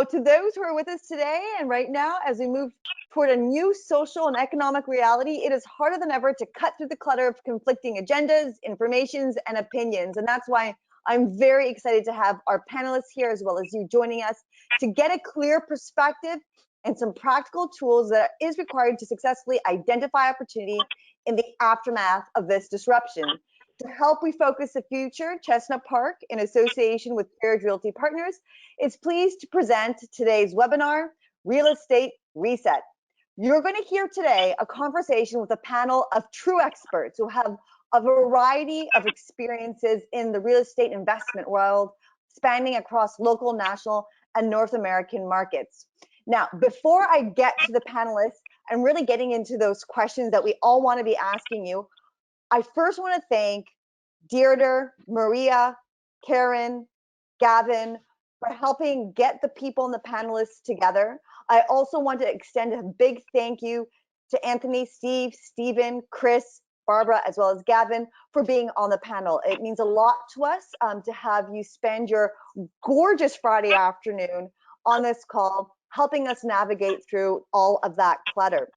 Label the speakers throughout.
Speaker 1: So to those who are with us today and right now, as we move toward a new social and economic reality, it is harder than ever to cut through the clutter of conflicting agendas, informations, and opinions. And that's why I'm very excited to have our panelists here, as well as you joining us, to get a clear perspective and some practical tools that is required to successfully identify opportunity in the aftermath of this disruption. To help refocus the future, Chestnut Park, in association with Peerage Realty Partners, is pleased to present today's webinar, Real Estate Reset. You're going to hear today a conversation with a panel of true experts who have a variety of experiences in the real estate investment world, spanning across local, national, and North American markets. Now, before I get to the panelists and really getting into those questions that we all want to be asking you, I first want to thank Deirdre, Maria, Karen, Gavin for helping get the people and the panelists together. I also want to extend a big thank you to Anthony, Steve, Stephen, Chris, Barbara, as well as Gavin for being on the panel. It means a lot to us to have you spend your gorgeous Friday afternoon on this call, helping us navigate through all of that clutter.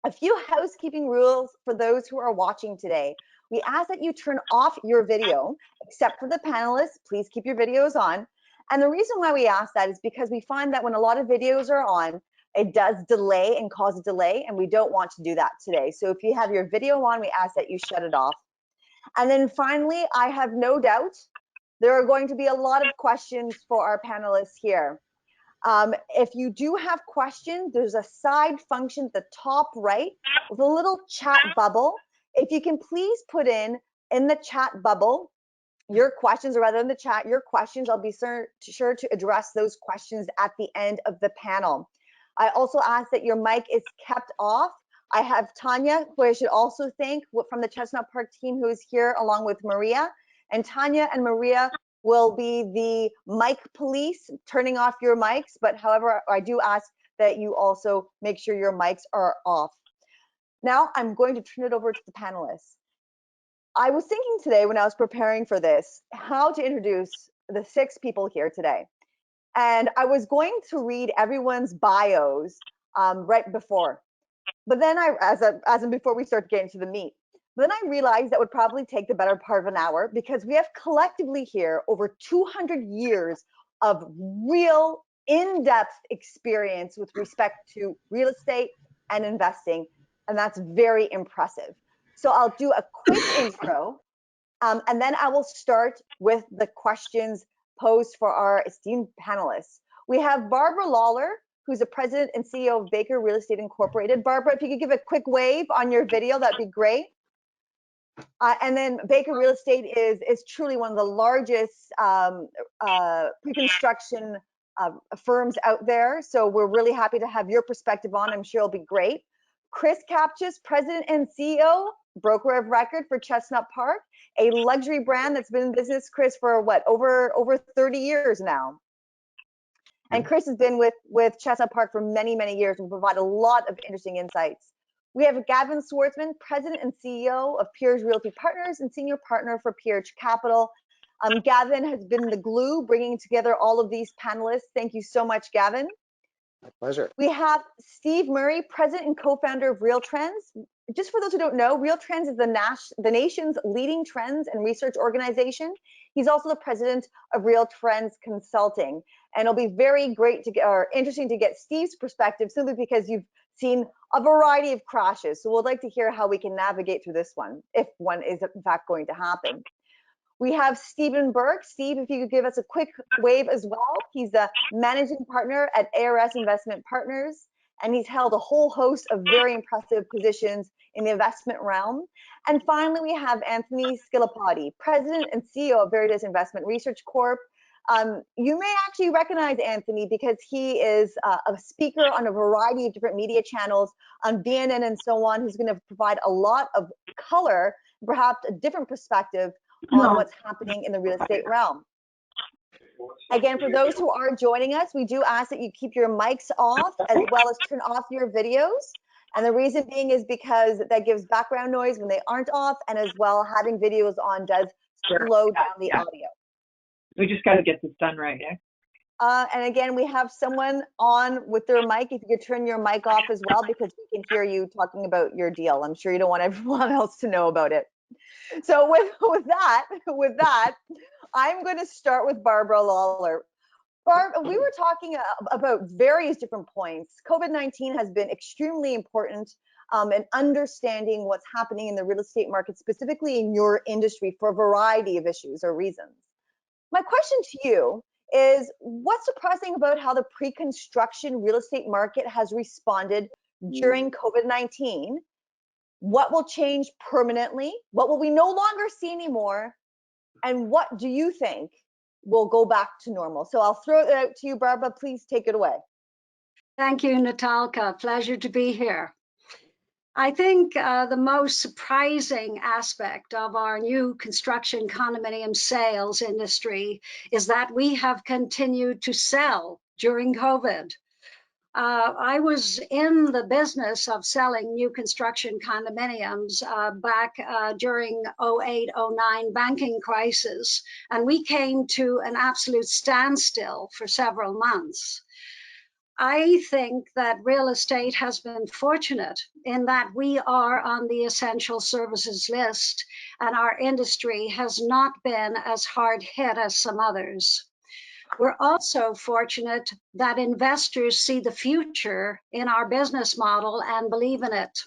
Speaker 1: A few housekeeping rules for those who are watching today. We ask that you turn off your video, except for the panelists. Please keep your videos on. And the reason why we ask that is because we find that when a lot of videos are on, it does delay and cause a delay, and we don't want to do that today. So if you have your video on, we ask that you shut it off. And then finally, I have no doubt there are going to be a lot of questions for our panelists here. If you do have questions, there's a side function at the top right with a little chat bubble. If you can please put in the chat bubble your questions, or rather in the chat, your questions, I'll be sure to address those questions at the end of the panel. I also ask that your mic is kept off. I have Tanya, who I should also thank, from the Chestnut Park team, who is here along with Maria. And Tanya and Maria will be the mic police, turning off your mics. But however, I do ask that you also make sure your mics are off. Now I'm going to turn it over to the panelists. I was thinking today when I was preparing for this, how to introduce the 6 people here today. And I was going to read everyone's bios right before. But then as in before we start getting to the meat. Then I realized that would probably take the better part of an hour, because we have collectively here over 200 years of real in-depth experience with respect to real estate and investing, and that's very impressive. So I'll do a quick intro, and then I will start with the questions posed for our esteemed panelists. We have Barbara Lawler, who's the president and CEO of Baker Real Estate Incorporated. Barbara, if you could give a quick wave on your video, that'd be great. And then Baker Real Estate is truly one of the largest pre-construction firms out there. So we're really happy to have your perspective on. I'm sure it'll be great. Chris Kapchis, president and CEO, broker of record for Chestnut Park, a luxury brand that's been in business, Chris, for what, over 30 years now. And Chris has been with Chestnut Park for many, many years and provide a lot of interesting insights. We have Gavin Swartzman, president and CEO of Peerage Realty Partners and senior partner for Peerage Capital. Gavin has been the glue bringing together all of these panelists. Thank you so much, Gavin.
Speaker 2: My pleasure.
Speaker 1: We have Steve Murray, president and co-founder of Real Trends. Just for those who don't know, Real Trends is the nation's leading trends and research organization. He's also the president of Real Trends Consulting. And it'll be very great to get, or interesting to get Steve's perspective, simply because you've seen a variety of crashes. So we'd like to hear how we can navigate through this one, if one is in fact going to happen. We have Stephen Burke. Steve, if you could give us a quick wave as well. He's the managing partner at ARS Investment Partners, and he's held a whole host of very impressive positions in the investment realm. And finally, we have Anthony Scilipoti, president and CEO of Veritas Investment Research Corp. You may actually recognize Anthony because he is a speaker on a variety of different media channels on BNN and so on, who's going to provide a lot of color, perhaps a different perspective on what's happening in the real estate realm. Again, for those who are joining us, we do ask that you keep your mics off as well as turn off your videos. And the reason being is because that gives background noise when they aren't off, and as well, having videos on does slow down the audio.
Speaker 3: We just got to get this done right, eh?
Speaker 1: And again, we have someone on with their mic. If you could turn your mic off as well, because we can hear you talking about your deal. I'm sure you don't want everyone else to know about it. So with that, I'm going to start with Barbara Lawler. Barb, we were talking about various different points. COVID-19 has been extremely important in understanding what's happening in the real estate market, specifically in your industry, for a variety of issues or reasons. My question to you is, what's surprising about how the pre-construction real estate market has responded during COVID-19? What will change permanently? What will we no longer see anymore? And what do you think will go back to normal? So I'll throw it out to you, Barbara. Please take it away.
Speaker 2: Thank you, Natalka. Pleasure to be here. I think the most surprising aspect of our new construction condominium sales industry is that we have continued to sell during COVID. I was in the business of selling new construction condominiums back during 08-09 banking crisis, and we came to an absolute standstill for several months. I think that real estate has been fortunate in that we are on the essential services list and our industry has not been as hard hit as some others. We're also fortunate that investors see the future in our business model and believe in it.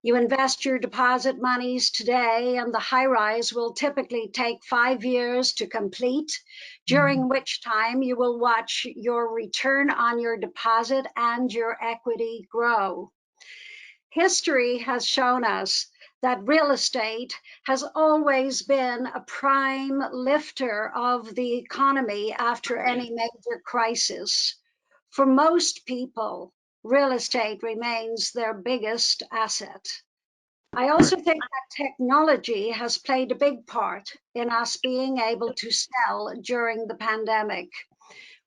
Speaker 2: You invest your deposit monies today, and the high rise will typically take 5 years to complete, during which time you will watch your return on your deposit and your equity grow. History has shown us that real estate has always been a prime lifter of the economy after any major crisis. For most people, real estate remains their biggest asset. I also think that technology has played a big part in us being able to sell during the pandemic.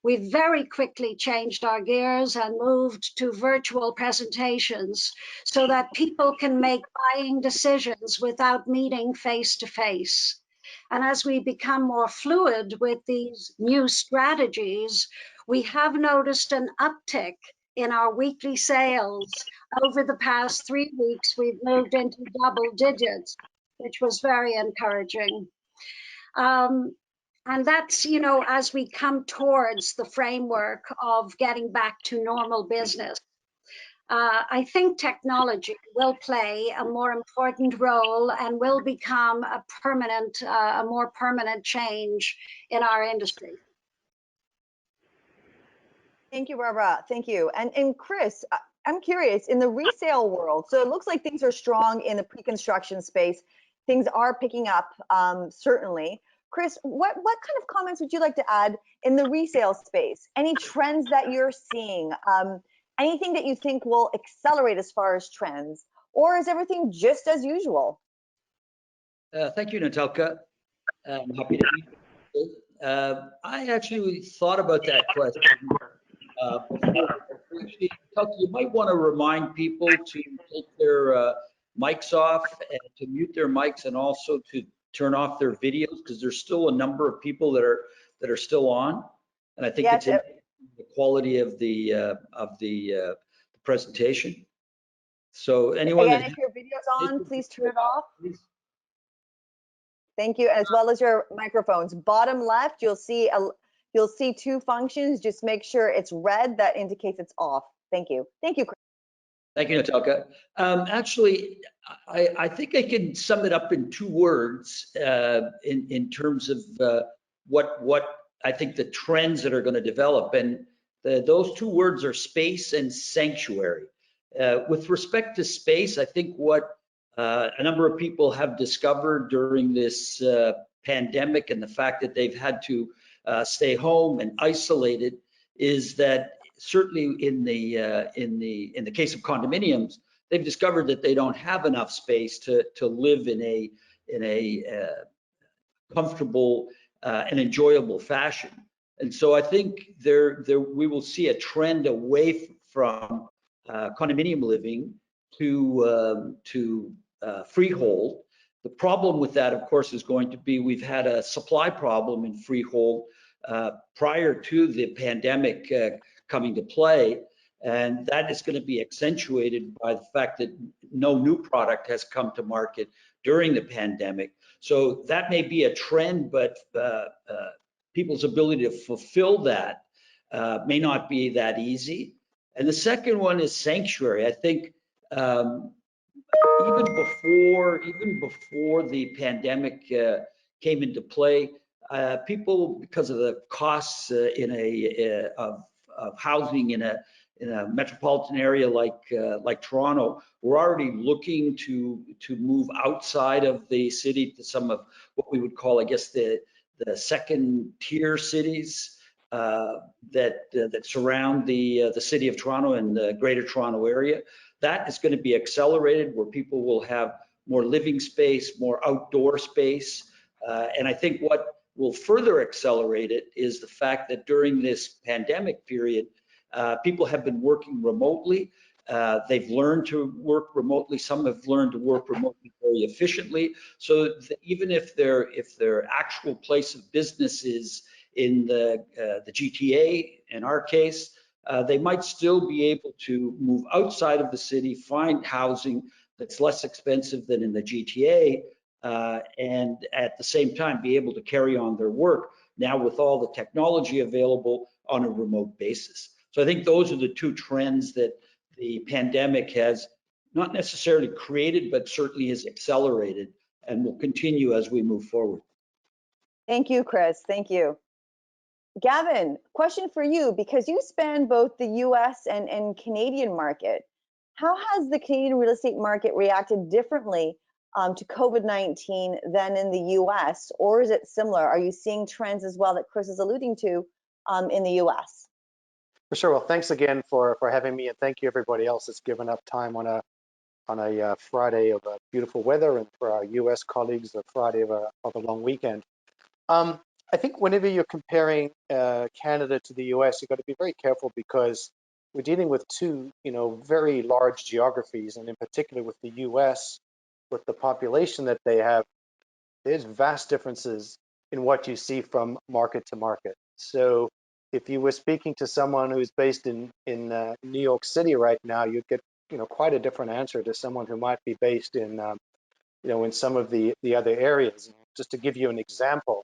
Speaker 2: We very quickly changed our gears and moved to virtual presentations so that people can make buying decisions without meeting face to face. And as we become more fluid with these new strategies, we have noticed an uptick in our weekly sales. Over the past 3 weeks, we've moved into double digits, which was very encouraging. And that's, you know, as we come towards the framework of getting back to normal business. I think technology will play a more important role and will become a more permanent change in our industry.
Speaker 1: Thank you, Barbara. Thank you. And Chris, I'm curious, in the resale world, so it looks like things are strong in the pre-construction space. Things are picking up, certainly. Chris, what kind of comments would you like to add in the resale space? Any trends that you're seeing? Anything that you think will accelerate as far as trends? Or is everything just as usual?
Speaker 3: Thank you, Natalka. I'm happy to be here. I actually thought about that question before. Actually, Natalka, you might want to remind people to take their mics off and to mute their mics, and also to turn off their videos, because there's still a number of people that are still on, and I think it's in the quality of the presentation. So anyone
Speaker 1: again, if your video's on, please turn it off. Please. Thank you, as well as your microphones. Bottom left, you'll see two functions. Just make sure it's red. That indicates it's off. Thank you. Thank you, Chris.
Speaker 3: Thank you, Natalka. Actually, I think I can sum it up in 2 words in terms of what I think the trends that are going to develop, and those 2 words are space and sanctuary. With respect to space, I think what a number of people have discovered during this pandemic, and the fact that they've had to stay home and isolated, is that certainly in the case of condominiums, they've discovered that they don't have enough space to live in a comfortable and enjoyable fashion. And so I think we will see a trend away from condominium living to freehold. The problem with that, of course, is going to be we've had a supply problem in freehold prior to the pandemic coming to play. And that is going to be accentuated by the fact that no new product has come to market during the pandemic. So that may be a trend, but people's ability to fulfill that may not be that easy. And the second one is sanctuary. I think even before the pandemic came into play, people, because of the costs of housing in a metropolitan area like Toronto, were already looking to move outside of the city to some of what we would call, I guess, the second tier cities that surround the city of Toronto and the Greater Toronto area. That is going to be accelerated, where people will have more living space, more outdoor space. And I think what will further accelerate it is the fact that during this pandemic period, people have been working remotely. They've learned to work remotely. Some have learned to work remotely very efficiently. So even if their actual place of business is in the GTA, in our case, they might still be able to move outside of the city, find housing that's less expensive than in the GTA, and at the same time be able to carry on their work now with all the technology available on a remote basis. So I think those are the two trends that the pandemic has not necessarily created, but certainly has accelerated and will continue as we move forward.
Speaker 1: Thank you, Chris. Thank you. Gavin, question for you, because you span both the US and Canadian market. How has the Canadian real estate market reacted differently to COVID-19 than in the US, or is it similar? Are you seeing trends as well that Chris is alluding to in the US?
Speaker 4: For sure. Well, thanks again for having me, and thank you everybody else that's given up time on a Friday of beautiful weather, and for our US colleagues, a Friday of a long weekend. I think whenever you're comparing Canada to the US, you've got to be very careful, because we're dealing with two, very large geographies, and in particular with the US, with the population that they have, there's vast differences in what you see from market to market. So if you were speaking to someone who's based in New York City right now, you'd get quite a different answer to someone who might be based in in some of the other areas. Just to give you an example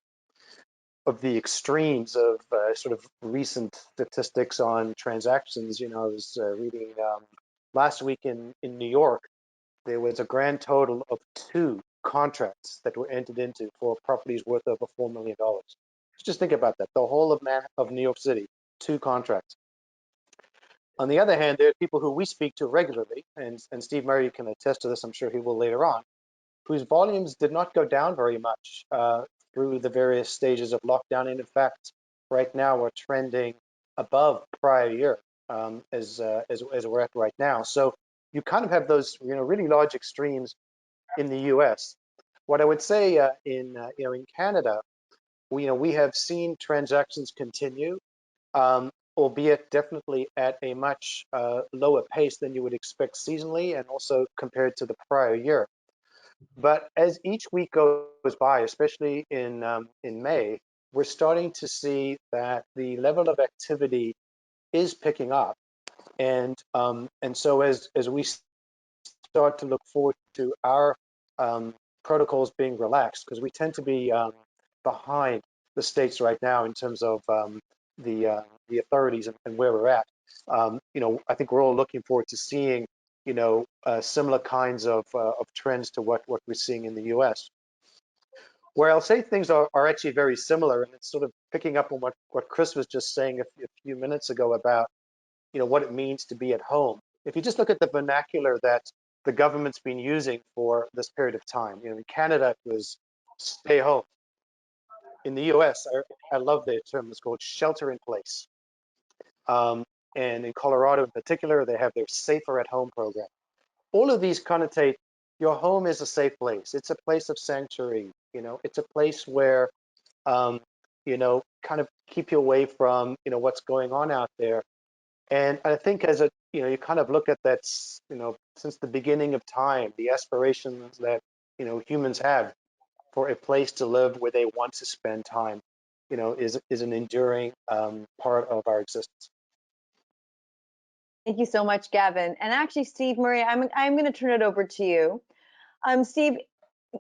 Speaker 4: of the extremes of sort of recent statistics on transactions, I was reading last week in New York, there was a grand total of 2 contracts that were entered into for properties worth over $4 million. Just think about that. The whole of New York City, 2 contracts. On the other hand, there are people who we speak to regularly, and Steve Murray can attest to this, I'm sure he will later on, whose volumes did not go down very much through the various stages of lockdown. And in fact, right now we're trending above prior year as we're at right now. So you kind of have those really large extremes in the U.S. What I would say in Canada, we have seen transactions continue, albeit definitely at a much lower pace than you would expect seasonally, and also compared to the prior year. But as each week goes by, especially in May, we're starting to see that the level of activity is picking up, and so as we start to look forward to our protocols being relaxed, because we tend to be behind the states right now in terms of the authorities and where we're at. I think we're all looking forward to seeing similar kinds of trends to what we're seeing in the U.S. Where I'll say things are actually very similar, and it's sort of picking up on what Chris was just saying a few minutes ago about what it means to be at home. If you just look at the vernacular that the government's been using for this period of time, in Canada it was stay home. In the U.S., I love the term. It's called shelter in place. And in Colorado in particular, they have their Safer at Home program. All of these connotate your home is a safe place. It's a place of sanctuary. It's a place where, kind of keep you away from, what's going on out there. And I think as you kind of look at that, since the beginning of time, the aspirations that, humans have for a place to live where they want to spend time. is an enduring part of our existence.
Speaker 1: Thank you so much, Gavin. And actually, Steve Murray, I'm going to turn it over to you. Steve,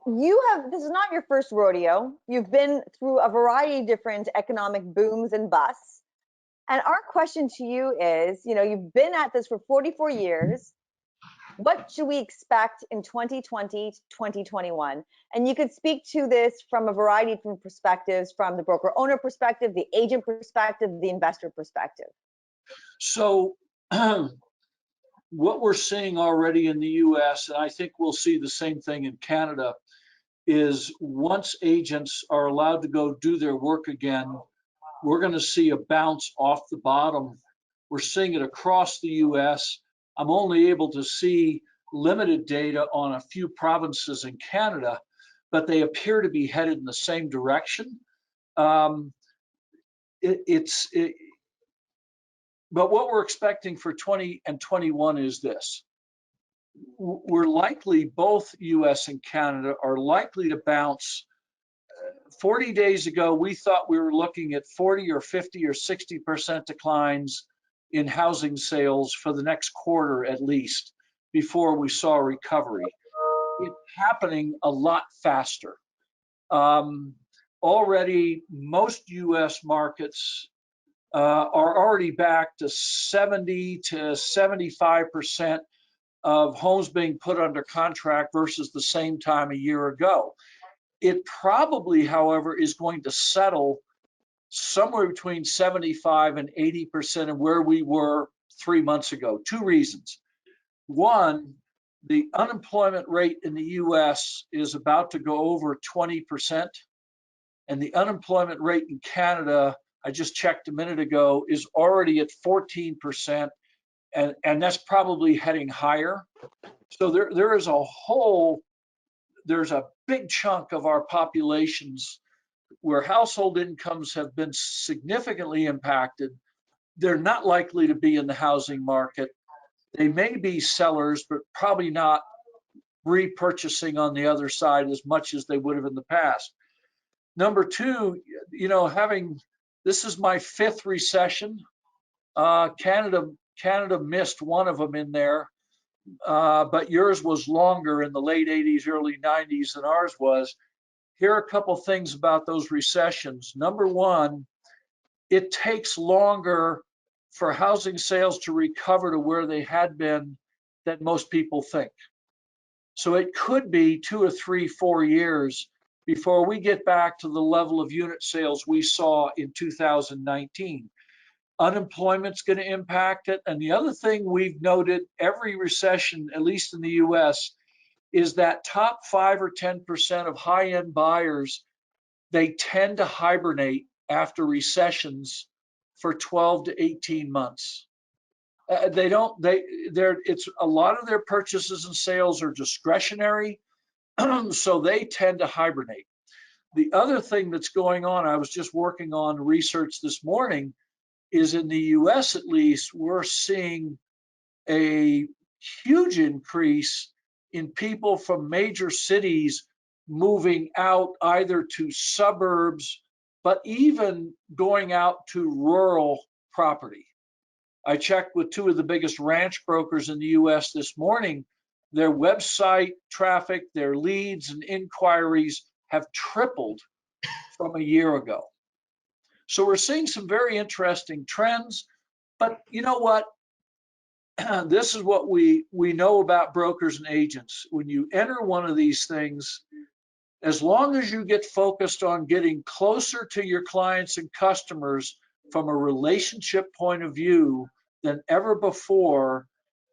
Speaker 1: this is not your first rodeo. You've been through a variety of different economic booms and busts. And our question to you is, you've been at this for 44 years. What should we expect in 2020 to 2021? And you could speak to this from a variety of different perspectives, from the broker owner perspective, the agent perspective, the investor perspective.
Speaker 5: So what we're seeing already in the US, and I think we'll see the same thing in Canada, is once agents are allowed to go do their work again, we're going to see a bounce off the bottom. We're seeing it across the US. I'm only able to see limited data on a few provinces in Canada, but they appear to be headed in the same direction. But what we're expecting for 20 and 21 is this. We're likely, both US and Canada are likely to bounce. 40 days ago, we thought we were looking at 40 or 50 or 60% declines in housing sales for the next quarter at least before we saw a recovery. It's happening a lot faster. Already, most US markets are already back to 70 to 75% of homes being put under contract versus the same time a year ago. It probably, however, is going to settle somewhere between 75 and 80% of where we were 3 months ago. Two reasons. One, the unemployment rate in the US is about to go over 20%, and the unemployment rate in Canada, I just checked a minute ago, is already at 14%, and that's probably heading higher. So there's a big chunk of our populations where household incomes have been significantly impacted. They're not likely to be in the housing market. They may be sellers, but probably not repurchasing on the other side as much as they would have in the past. Number two, this is my fifth recession. Canada missed one of them in there, but yours was longer in the late 80s, early 90s than ours was. Here are a couple things about those recessions. Number one, it takes longer for housing sales to recover to where they had been than most people think. So it could be 2 or 3, 4 years before we get back to the level of unit sales we saw in 2019. Unemployment's going to impact it. And the other thing we've noted every recession, at least in the US, is that top 5 or 10% of high-end buyers, they tend to hibernate after recessions for 12 to 18 months. It's a lot of their purchases and sales are discretionary, so they tend to hibernate. The other thing that's going on, I was just working on research this morning, is in the US at least, we're seeing a huge increase in people from major cities moving out either to suburbs, but even going out to rural property. I checked with 2 of the biggest ranch brokers in the US this morning. Their website traffic, their leads and inquiries have tripled from a year ago. So we're seeing some very interesting trends, but you know what? This is what we know about brokers and agents. When you enter one of these things, as long as you get focused on getting closer to your clients and customers from a relationship point of view than ever before,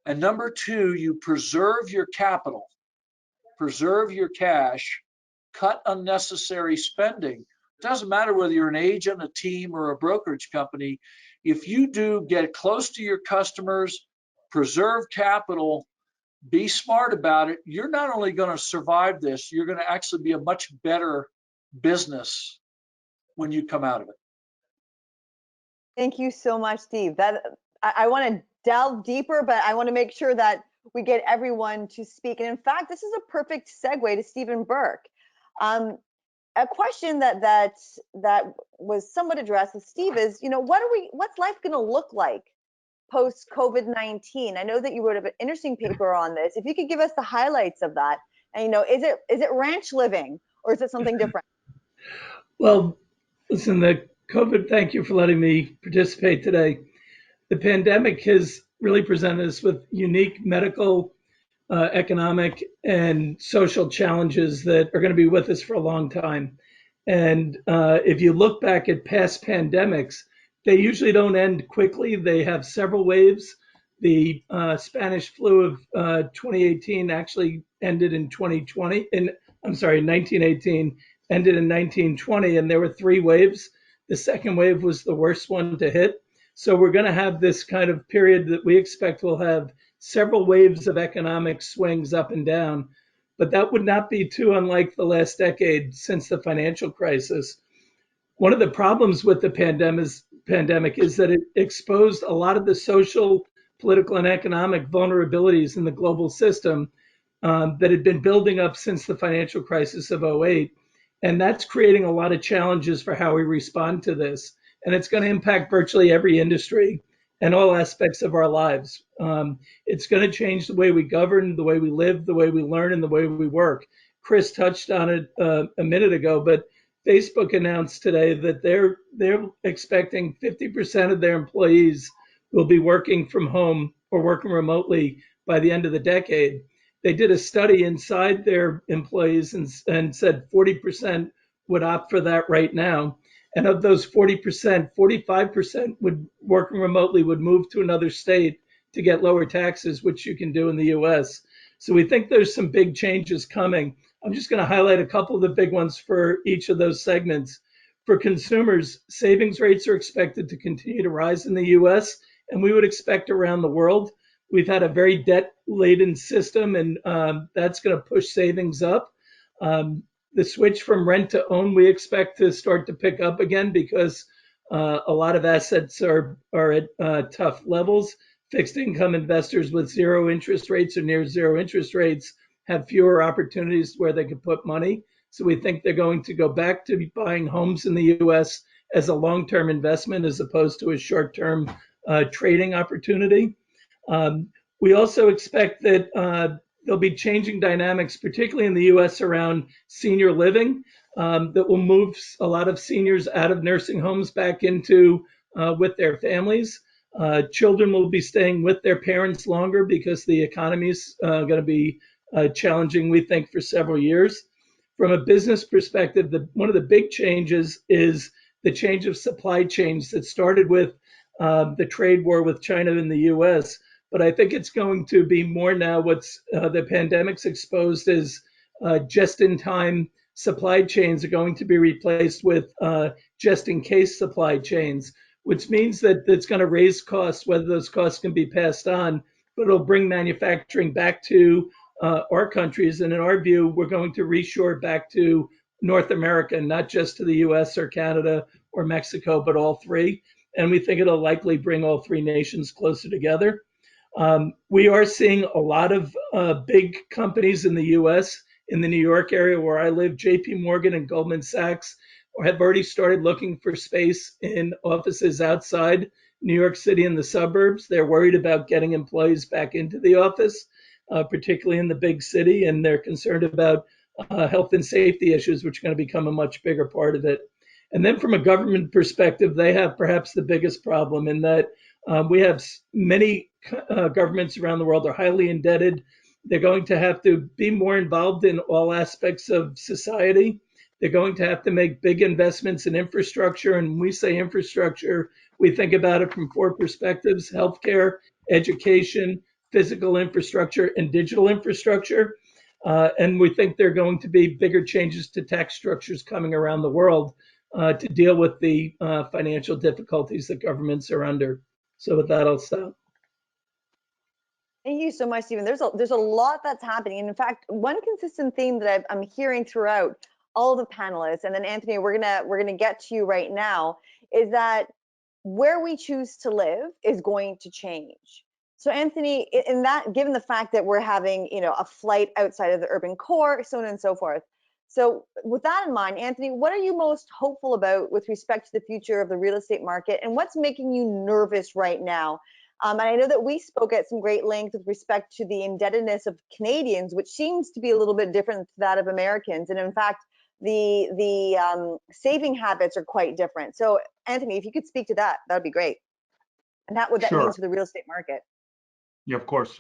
Speaker 5: and number 2, you preserve your capital, preserve your cash, cut unnecessary spending. It doesn't matter whether you're an agent, a team, or a brokerage company. If you do get close to your customers, preserve capital, be smart about it, you're not only going to survive this, you're going to actually be a much better business when you come out of it.
Speaker 1: Thank you so much, Steve. I want to delve deeper, but I want to make sure that we get everyone to speak. And in fact, this is a perfect segue to Stephen Burke. a question that was somewhat addressed with Steve is, what's life going to look like post COVID-19? I know that you wrote an interesting paper on this. If you could give us the highlights of that, and is it ranch living or is it something different?
Speaker 6: Well, listen, thank you for letting me participate today. The pandemic has really presented us with unique medical, economic, and social challenges that are going to be with us for a long time. And if you look back at past pandemics, they usually don't end quickly. They have several waves. The Spanish flu of 2018 actually ended in 2020. I'm sorry, 1918 ended in 1920, and there were three waves. The second wave was the worst one to hit. So we're going to have this kind of period that we expect will have several waves of economic swings up and down. But that would not be too unlike the last decade since the financial crisis. One of the problems with the pandemic is that it exposed a lot of the social, political, and economic vulnerabilities in the global system that had been building up since the financial crisis of '08. And that's creating a lot of challenges for how we respond to this. And it's going to impact virtually every industry and all aspects of our lives. It's going to change the way we govern, the way we live, the way we learn, and the way we work. Chris touched on it a minute ago, but Facebook announced today that they're expecting 50% of their employees will be working from home or working remotely by the end of the decade. They did a study inside their employees and said 40% would opt for that right now. And of those 40%, 45% working remotely would move to another state to get lower taxes, which you can do in the US. So we think there's some big changes coming. I'm just going to highlight a couple of the big ones for each of those segments. For consumers, savings rates are expected to continue to rise in the US, and we would expect around the world. We've had a very debt-laden system, and that's going to push savings up. The switch from rent to own, we expect to start to pick up again because a lot of assets are at tough levels. Fixed income investors with zero interest rates or near zero interest rates have fewer opportunities where they can put money. So we think they're going to go back to buying homes in the US as a long-term investment as opposed to a short-term trading opportunity. We also expect that there'll be changing dynamics, particularly in the US around senior living, that will move a lot of seniors out of nursing homes back into with their families. Children will be staying with their parents longer because the economy is going to be challenging, we think, for several years. From a business perspective, one of the big changes is the change of supply chains that started with the trade war with China and the US. But I think it's going to be more now what's the pandemic's exposed as just-in-time supply chains are going to be replaced with just-in-case supply chains, which means that it's going to raise costs, whether those costs can be passed on, but it'll bring manufacturing back to our countries. And in our view, we're going to reshore back to North America, not just to the US or Canada or Mexico, but all three. And we think it'll likely bring all three nations closer together. We are seeing a lot of big companies in the US, in the New York area where I live, JP Morgan and Goldman Sachs have already started looking for space in offices outside New York City and the suburbs. They're worried about getting employees back into the office, particularly in the big city, and they're concerned about health and safety issues, which are going to become a much bigger part of it. And then from a government perspective, they have perhaps the biggest problem in that we have many governments around the world are highly indebted. They're going to have to be more involved in all aspects of society. They're going to have to make big investments in infrastructure. And when we say infrastructure, we think about it from four perspectives: healthcare, education, physical infrastructure, and digital infrastructure. And we think there are going to be bigger changes to tax structures coming around the world to deal with the financial difficulties that governments are under. So with that, I'll stop.
Speaker 1: Thank you so much, Stephen. There's a lot that's happening. And in fact, one consistent theme that I'm hearing throughout all the panelists, and then Anthony, we're gonna get to you right now, is that where we choose to live is going to change. So Anthony, in that, given the fact that we're having a flight outside of the urban core, so on and so forth, So with that in mind, Anthony, what are you most hopeful about with respect to the future of the real estate market, and what's making you nervous right now? And I know that we spoke at some great length with respect to the indebtedness of Canadians, which seems to be a little bit different to that of Americans. And in fact, the saving habits are quite different. So Anthony, if you could speak to that, that would be great. And what that
Speaker 7: Sure.
Speaker 1: means for the real estate market.
Speaker 7: Yeah, of course.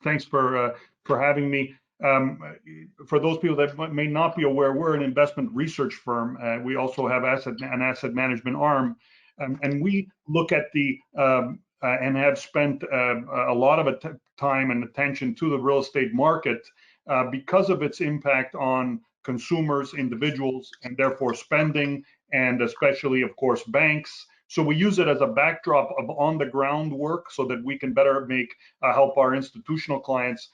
Speaker 7: Thanks for having me. For those people that may not be aware, we're an investment research firm. We also have an asset management arm, and we look at the and have spent a lot of time and attention to the real estate market because of its impact on consumers, individuals, and therefore spending, and especially, of course, banks. So we use it as a backdrop of on-the-ground work so that we can better help our institutional clients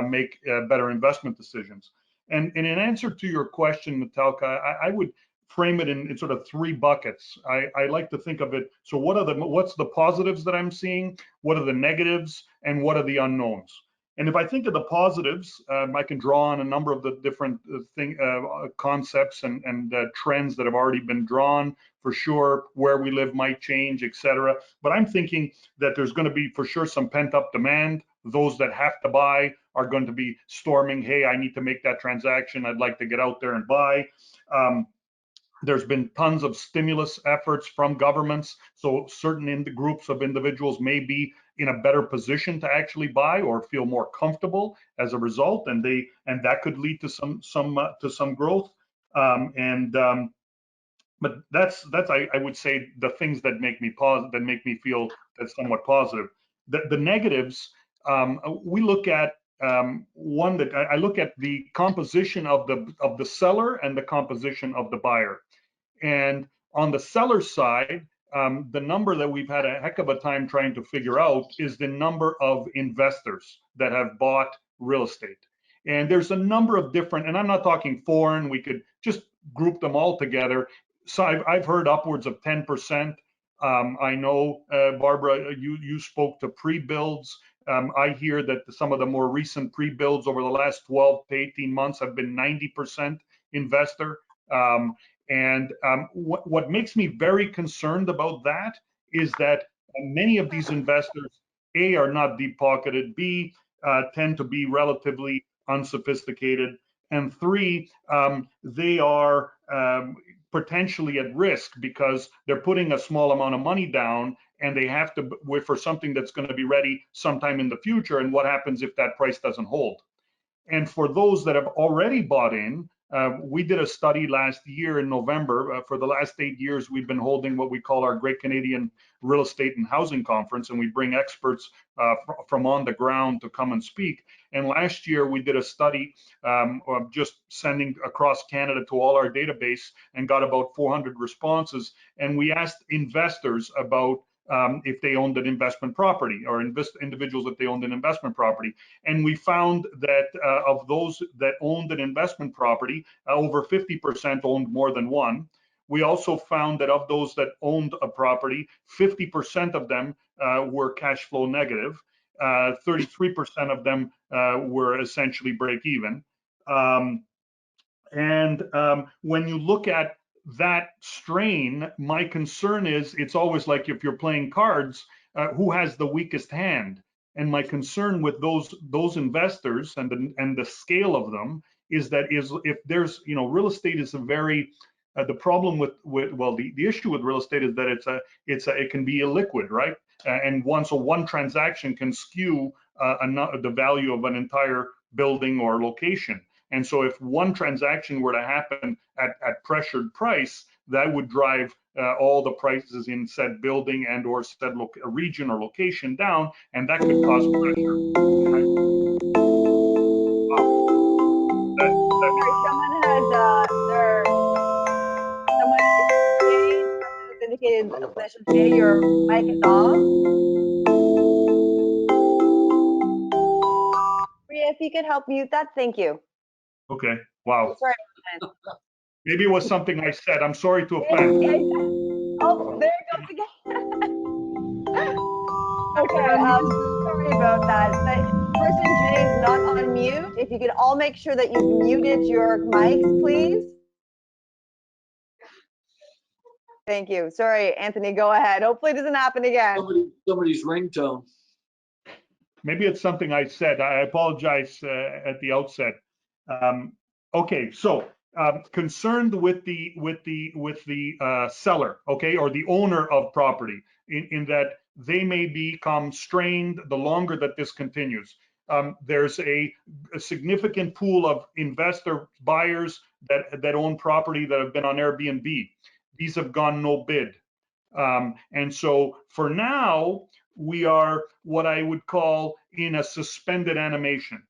Speaker 7: make better investment decisions. And in answer to your question, Natalka, I would frame it in sort of three buckets. I like to think of it, so what's the positives that I'm seeing, what are the negatives, and what are the unknowns? And if I think of the positives, I can draw on a number of the different concepts and trends that have already been drawn. For sure, where we live might change, etc. But I'm thinking that there's going to be for sure some pent-up demand. Those that have to buy are going to be storming, hey, I need to make that transaction. I'd like to get out there and buy. There's been tons of stimulus efforts from governments, so certain groups of individuals may be in a better position to actually buy or feel more comfortable as a result, and that could lead to some growth. But that's I would say the things that make me feel that's somewhat positive. The negatives, we look at one that I look at the composition of the seller and the composition of the buyer. And on the seller side, the number that we've had a heck of a time trying to figure out is the number of investors that have bought real estate. And there's a number of different, and I'm not talking foreign, we could just group them all together. So I've heard upwards of 10%. I know, Barbara, you spoke to pre-builds. I hear that some of the more recent pre-builds over the last 12 to 18 months have been 90% investor. What makes me very concerned about that is that many of these investors, A, are not deep-pocketed, B, tend to be relatively unsophisticated, and three, they are potentially at risk because they're putting a small amount of money down and they have to wait for something that's going to be ready sometime in the future. And what happens if that price doesn't hold? And for those that have already bought in, we did a study last year in November. For the last 8 years, we've been holding what we call our Great Canadian Real Estate and Housing Conference, and we bring experts from on the ground to come and speak. And last year, we did a study of just sending across Canada to all our database and got about 400 responses. And we asked investors about if they owned an investment property, or individuals if they owned an investment property. And we found that of those that owned an investment property, over 50% owned more than one. We also found that of those that owned a property, 50% of them were cash flow negative. 33% of them were essentially break even. When you look at that strain, my concern is it's always like if you're playing cards, who has the weakest hand? And my concern with those investors and the scale of them is that if there's, real estate is a very the problem with the issue with real estate is that it can be illiquid, right? And one transaction can skew the value of an entire building or location. And so if one transaction were to happen at pressured price, that would drive all the prices in said building and or said region or location down, and that could cause pressure.
Speaker 1: Someone has indicated Felicia J, your mic is off. Priya, if you could help mute that, thank you.
Speaker 7: Okay. Wow.
Speaker 1: Sorry.
Speaker 7: Maybe it was something I said. I'm sorry to offend.
Speaker 1: Oh, there it goes again. Okay, sorry about that. But person J is not on mute. If you could all make sure that you've muted your mics, please. Thank you. Sorry, Anthony, go ahead. Hopefully it doesn't happen again.
Speaker 5: Somebody's ringtone.
Speaker 7: Maybe it's something I said. I apologize at the outset. Okay, so concerned with the seller, okay, or the owner of property, in that they may become strained the longer that this continues. There's a significant pool of investor buyers that own property that have been on Airbnb. These have gone no bid. And so for now, we are what I would call in a suspended animation.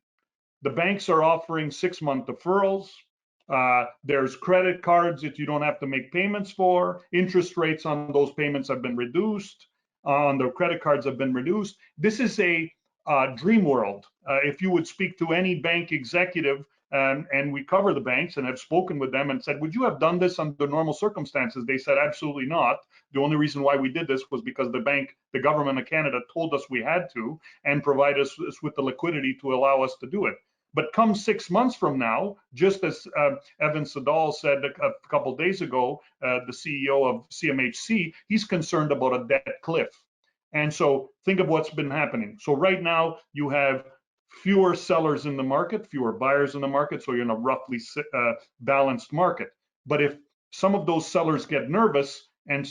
Speaker 7: The banks are offering 6-month deferrals. There's credit cards that you don't have to make payments for. Interest rates on those payments have been reduced. On the credit cards have been reduced. This is a dream world. If you would speak to any bank executive, and we cover the banks and have spoken with them and said, would you have done this under normal circumstances? They said, absolutely not. The only reason why we did this was because the government of Canada told us we had to and provide us with the liquidity to allow us to do it. But come 6 months from now, just as Evan Sadal said a couple of days ago, the CEO of CMHC, he's concerned about a debt cliff. And so think of what's been happening. So right now you have fewer sellers in the market, fewer buyers in the market, so you're in a roughly balanced market. But if some of those sellers get nervous and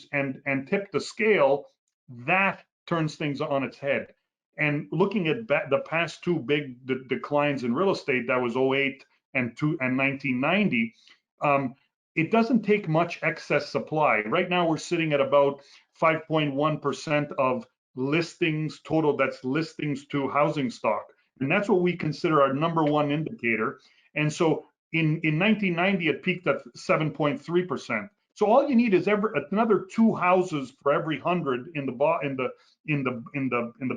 Speaker 7: tip the scale, that turns things on its head. And looking at the past two big declines in real estate, that was 2008 and 1990, it doesn't take much excess supply. Right now we're sitting at about 5.1% of listings total, that's listings to housing stock. And that's what we consider our #1 indicator. And so in 1990, it peaked at 7.3%. So all you need is another 2 houses for every 100 in the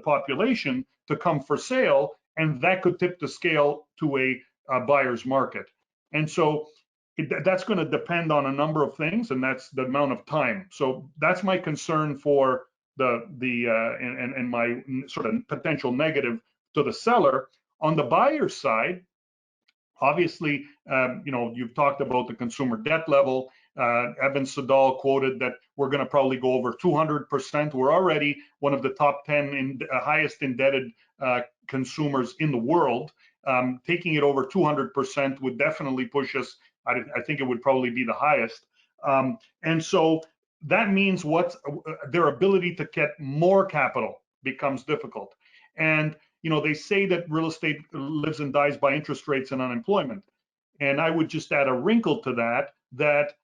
Speaker 7: population to come for sale, and that could tip the scale to a buyer's market. And so that's going to depend on a number of things, and that's the amount of time. So that's my concern for and my sort of potential negative to the seller. On the buyer side, obviously, you've talked about the consumer debt level. Evan Sadal quoted that we're going to probably go over 200%. We're already one of the top 10 highest indebted consumers in the world. Taking it over 200% would definitely push us. I think it would probably be the highest. And so that means their ability to get more capital becomes difficult. And they say that real estate lives and dies by interest rates and unemployment. And I would just add a wrinkle to that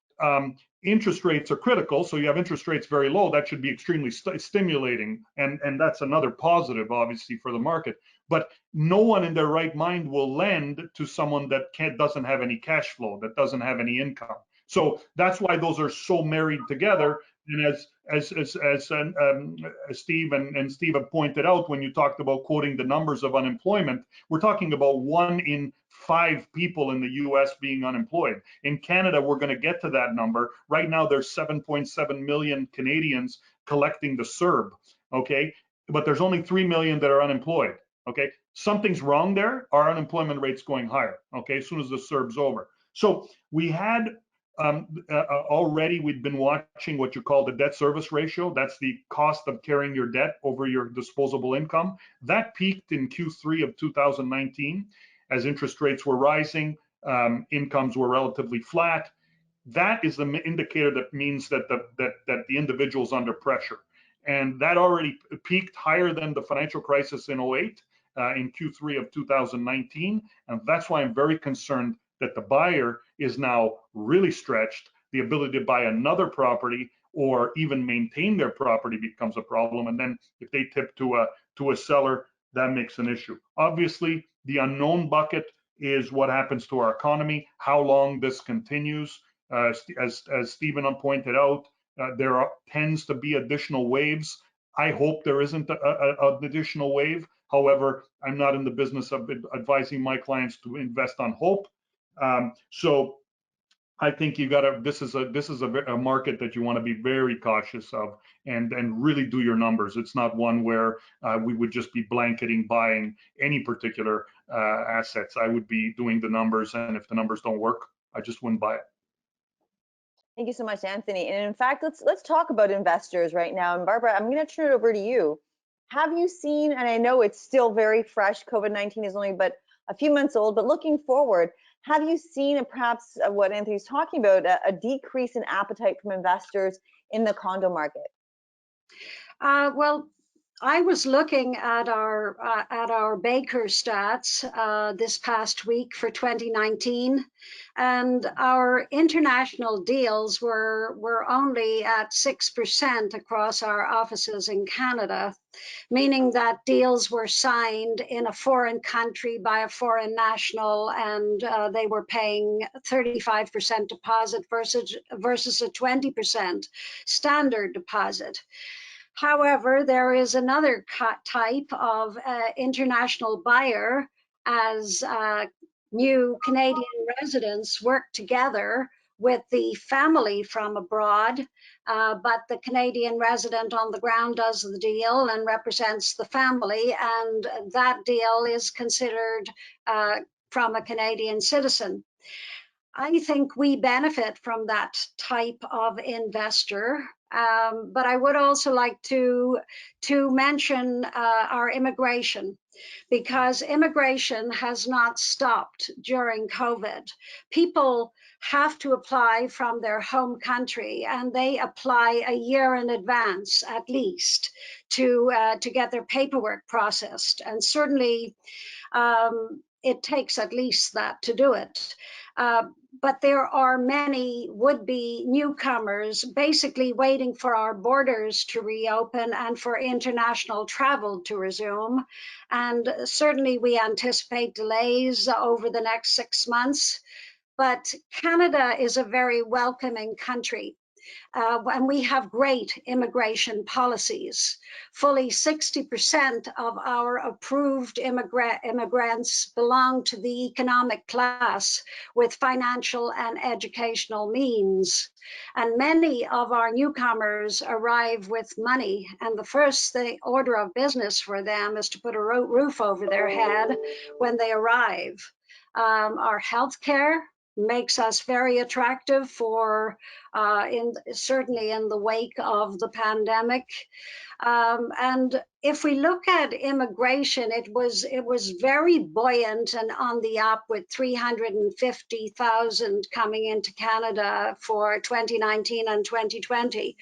Speaker 7: interest rates are critical. So you have interest rates very low, that should be extremely stimulating. And that's another positive, obviously, for the market. But no one in their right mind will lend to someone that doesn't have any cash flow, that doesn't have any income. So that's why those are so married together. And as Steve and Steve have pointed out, when you talked about quoting the numbers of unemployment, we're talking about 1 in 5 people in the US being unemployed. In Canada, we're going to get to that number. Right now, there's 7.7 million Canadians collecting the CERB, okay? But there's only 3 million that are unemployed, okay? Something's wrong there. Our unemployment rate's going higher, okay, as soon as the CERB's over. So we had already, we'd been watching what you call the debt service ratio. That's the cost of carrying your debt over your disposable income. That peaked in Q3 of 2019 as interest rates were rising, incomes were relatively flat. That is the indicator that means that the individual's under pressure. And that already peaked higher than the financial crisis in 2008 in Q3 of 2019. And that's why I'm very concerned that the buyer is now really stretched. The ability to buy another property or even maintain their property becomes a problem. And then if they tip to a seller, that makes an issue. Obviously, the unknown bucket is what happens to our economy, how long this continues. As Stephen pointed out, there tends to be additional waves. I hope there isn't an additional wave. However, I'm not in the business of advising my clients to invest on hope. So I think you gotta, this is a market that you want to be very cautious of and really do your numbers. It's not one where we would just be blanketing buying any particular assets. I would be doing the numbers, and if the numbers don't work, I just wouldn't buy it.
Speaker 1: Thank you so much, Anthony. And in fact, let's talk about investors right now. And Barbara, I'm going to turn it over to you. Have you seen, and I know it's still very fresh, COVID-19 is only but a few months old, but looking forward, have you seen perhaps what Anthony's talking about, a decrease in appetite from investors in the condo market?
Speaker 2: Well, I was looking at our Baker stats this past week for 2019, and our international deals were only at 6% across our offices in Canada, meaning that deals were signed in a foreign country by a foreign national, and they were paying 35% deposit versus a 20% standard deposit. However, there is another type of international buyer as new Canadian residents work together with the family from abroad, but the Canadian resident on the ground does the deal and represents the family, and that deal is considered from a Canadian citizen. I think we benefit from that type of investor. But I would also like to mention our immigration, because immigration has not stopped during COVID. People have to apply from their home country, and they apply a year in advance at least to get their paperwork processed. And certainly it takes at least that to do it. But there are many would-be newcomers basically waiting for our borders to reopen and for international travel to resume. And certainly we anticipate delays over the next 6 months. But Canada is a very welcoming country. And we have great immigration policies. Fully 60% of our approved immigrants belong to the economic class with financial and educational means. And many of our newcomers arrive with money, and the first order of business for them is to put a roof over their head when they arrive. Our healthcare makes us very attractive for certainly in the wake of the pandemic. And if we look at immigration, it was very buoyant and on the up, with 350,000 coming into Canada for 2019 and 2020.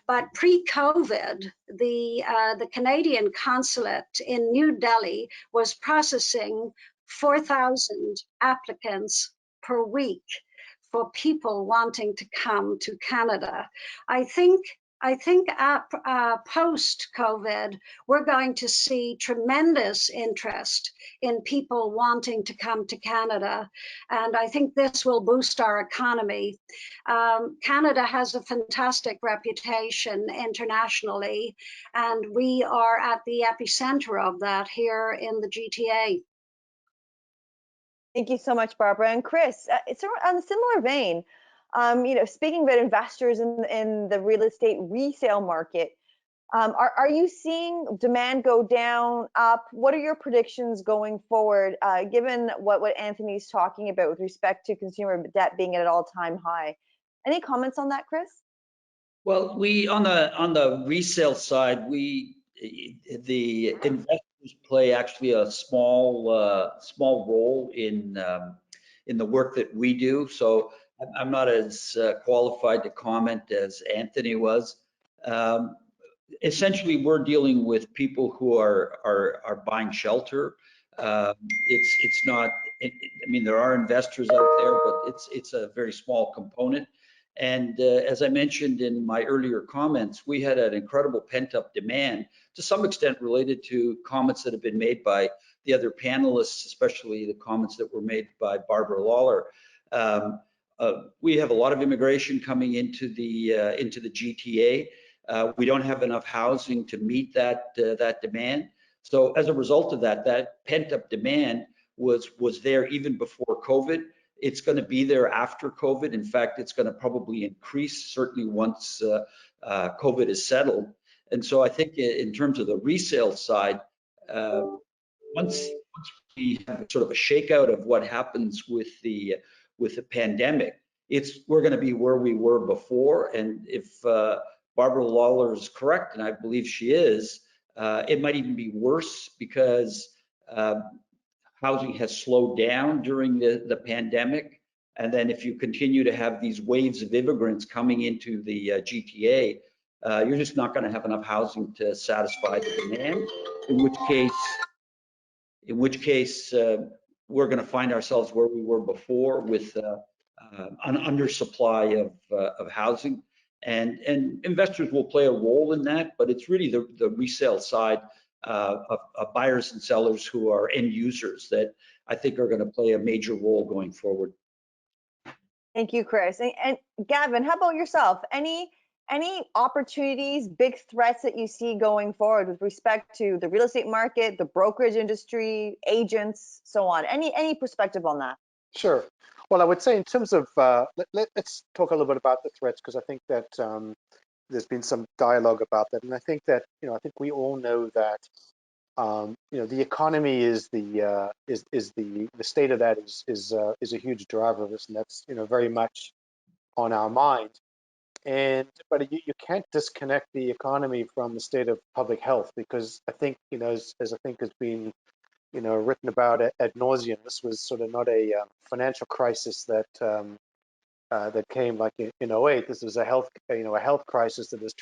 Speaker 2: But pre-COVID, the Canadian consulate in New Delhi was processing 4,000 applicants per week for people wanting to come to Canada. I think post-COVID, we're going to see tremendous interest in people wanting to come to Canada. And I think this will boost our economy. Canada has a fantastic reputation internationally, and we are at the epicenter of that here in the GTA.
Speaker 1: Thank you so much, Barbara. And Chris, it's on a similar vein. Speaking about investors in the real estate resale market, are you seeing demand go down, up? What are your predictions going forward, given what Anthony's talking about with respect to consumer debt being at an all-time high? Any comments on that, Chris?
Speaker 3: Well, we on the resale side, the investors play actually a small role in the work that we do. So I'm not as qualified to comment as Anthony was. Essentially, we're dealing with people who are buying shelter. It's not. I mean, there are investors out there, but it's a very small component. And as I mentioned in my earlier comments, we had an incredible pent-up demand, to some extent related to comments that have been made by the other panelists, especially the comments that were made by Barbara Lawler. We have a lot of immigration coming into the GTA. We don't have enough housing to meet that demand. So as a result of that pent-up demand was there even before COVID. It's going to be there after COVID. In fact, it's going to probably increase certainly once COVID is settled. And so I think in terms of the resale side, once we have sort of a shakeout of what happens with the pandemic, we're going to be where we were before. And if Barbara Lawler is correct, and I believe she is, it might even be worse because housing has slowed down during the pandemic. And then if you continue to have these waves of immigrants coming into the GTA, you're just not going to have enough housing to satisfy the demand, in which case we're going to find ourselves where we were before with an undersupply of housing. And investors will play a role in that, but it's really the resale side of buyers and sellers who are end users that I think are going to play a major role going forward.
Speaker 1: Thank you, Chris. And Gavin, how about yourself? Any opportunities, big threats that you see going forward with respect to the real estate market, the brokerage industry, agents, so on? Any perspective on that?
Speaker 4: Sure. Well, I would say in terms of, let's talk a little bit about the threats, because I think that there's been some dialogue about that. And I think that, I think we all know that, the economy is the state of that is a huge driver of this, and that's, very much on our mind. But you can't disconnect the economy from the state of public health, because I think, as I think has been, written about ad nauseum, this was sort of not a financial crisis that that came like in '08. This was a health crisis that is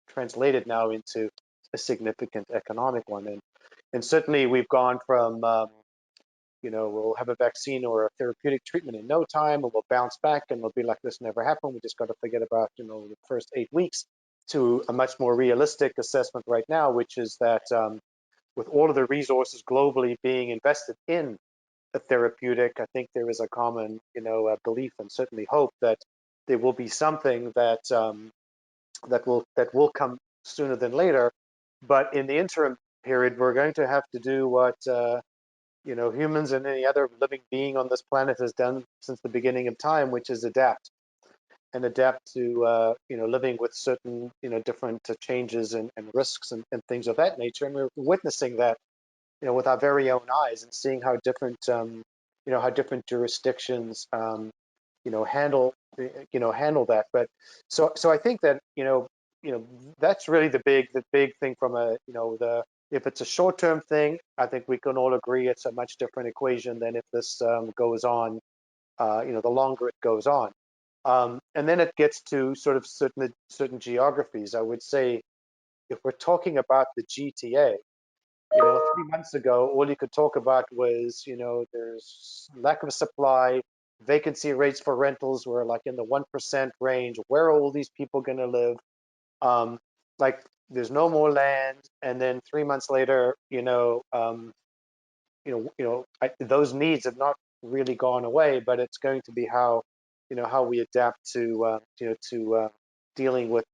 Speaker 4: translated now into a significant economic one. And certainly we've gone from we'll have a vaccine or a therapeutic treatment in no time, and we'll bounce back, and it'll be like this never happened. We just got to forget about the first 8 weeks, to a much more realistic assessment right now, which is that with all of the resources globally being invested in a therapeutic, I think there is a common belief and certainly hope that there will be something that that will come sooner than later. But in the interim period, we're going to have to do what humans and any other living being on this planet has done since the beginning of time, which is adapt to living with certain different changes and risks and things of that nature. And we're witnessing that with our very own eyes, and seeing how different jurisdictions handle that. But so I think that that's really the big thing from if it's a short-term thing. I think we can all agree it's a much different equation than if this goes on, the longer it goes on. And then it gets to sort of certain geographies. I would say if we're talking about the GTA, 3 months ago, all you could talk about was, there's lack of supply, vacancy rates for rentals were like in the 1% range. Where are all these people going to live? There's no more land. And then 3 months later, those needs have not really gone away, but it's going to be how we adapt to dealing with,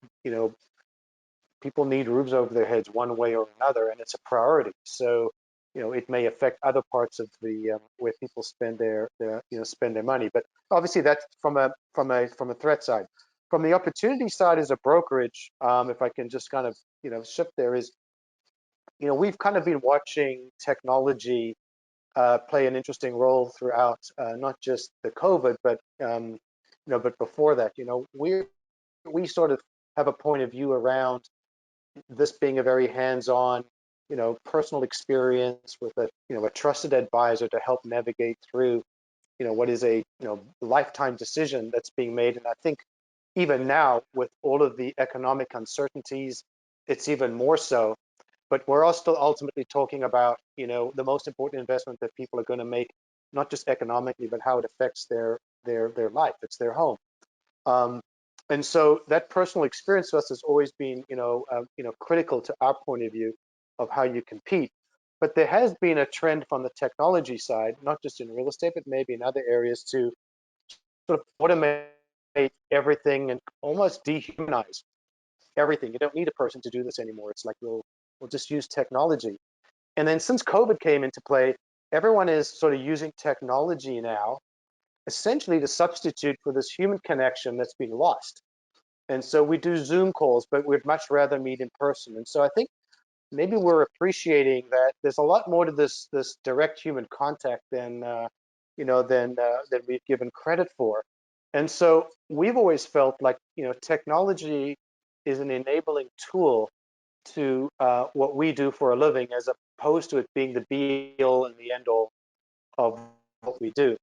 Speaker 4: people need roofs over their heads one way or another, and it's a priority. So, it may affect other parts of the where people spend their money. But obviously, that's from a threat side. From the opportunity side, as a brokerage, if I can just kind of shift there, is we've kind of been watching technology play an interesting role throughout, not just the COVID, but but before that. We sort of have a point of view around this being a very hands-on, personal experience with a trusted advisor to help navigate through, what is a, lifetime decision that's being made. And I think even now, with all of the economic uncertainties, it's even more so. But we're all still ultimately talking about, the most important investment that people are going to make, not just economically, but how it affects their life. It's their home. And so that personal experience to us has always been, critical to our point of view of how you compete. But there has been a trend from the technology side, not just in real estate, but maybe in other areas, to sort of automate everything and almost dehumanize everything. You don't need a person to do this anymore. It's like we'll just use technology. And then since COVID came into play, everyone is sort of using technology now, essentially to substitute for this human connection that's been lost. And so we do Zoom calls, but we'd much rather meet in person. And so I think maybe we're appreciating that there's a lot more to this direct human contact than than we've given credit for. And so we've always felt like technology is an enabling tool to what we do for a living, as opposed to it being the be-all and the end-all of what we do.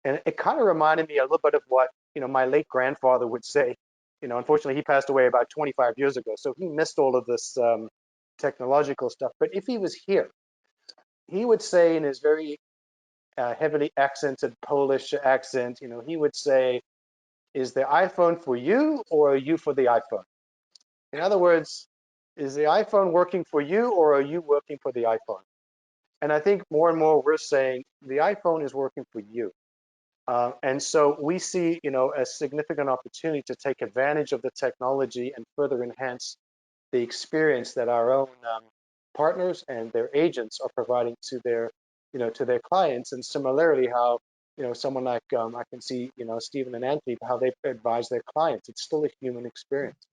Speaker 4: And it kind of reminded me a little bit of what my late grandfather would say. Unfortunately, he passed away about 25 years ago, so he missed all of this technological stuff. But if he was here, he would say in his very heavily accented Polish accent, he would say, "Is the iPhone for you, or are you for the iPhone?" In other words, is the iPhone working for you, or are you working for the iPhone? And I think more and more we're saying the iPhone is working for you. And so we see, a significant opportunity to take advantage of the technology and further enhance the experience that our own partners and their agents are providing to their, to their clients. And similarly, how, someone like I can see, Stephen and Anthony, how they advise their clients. It's still a human experience.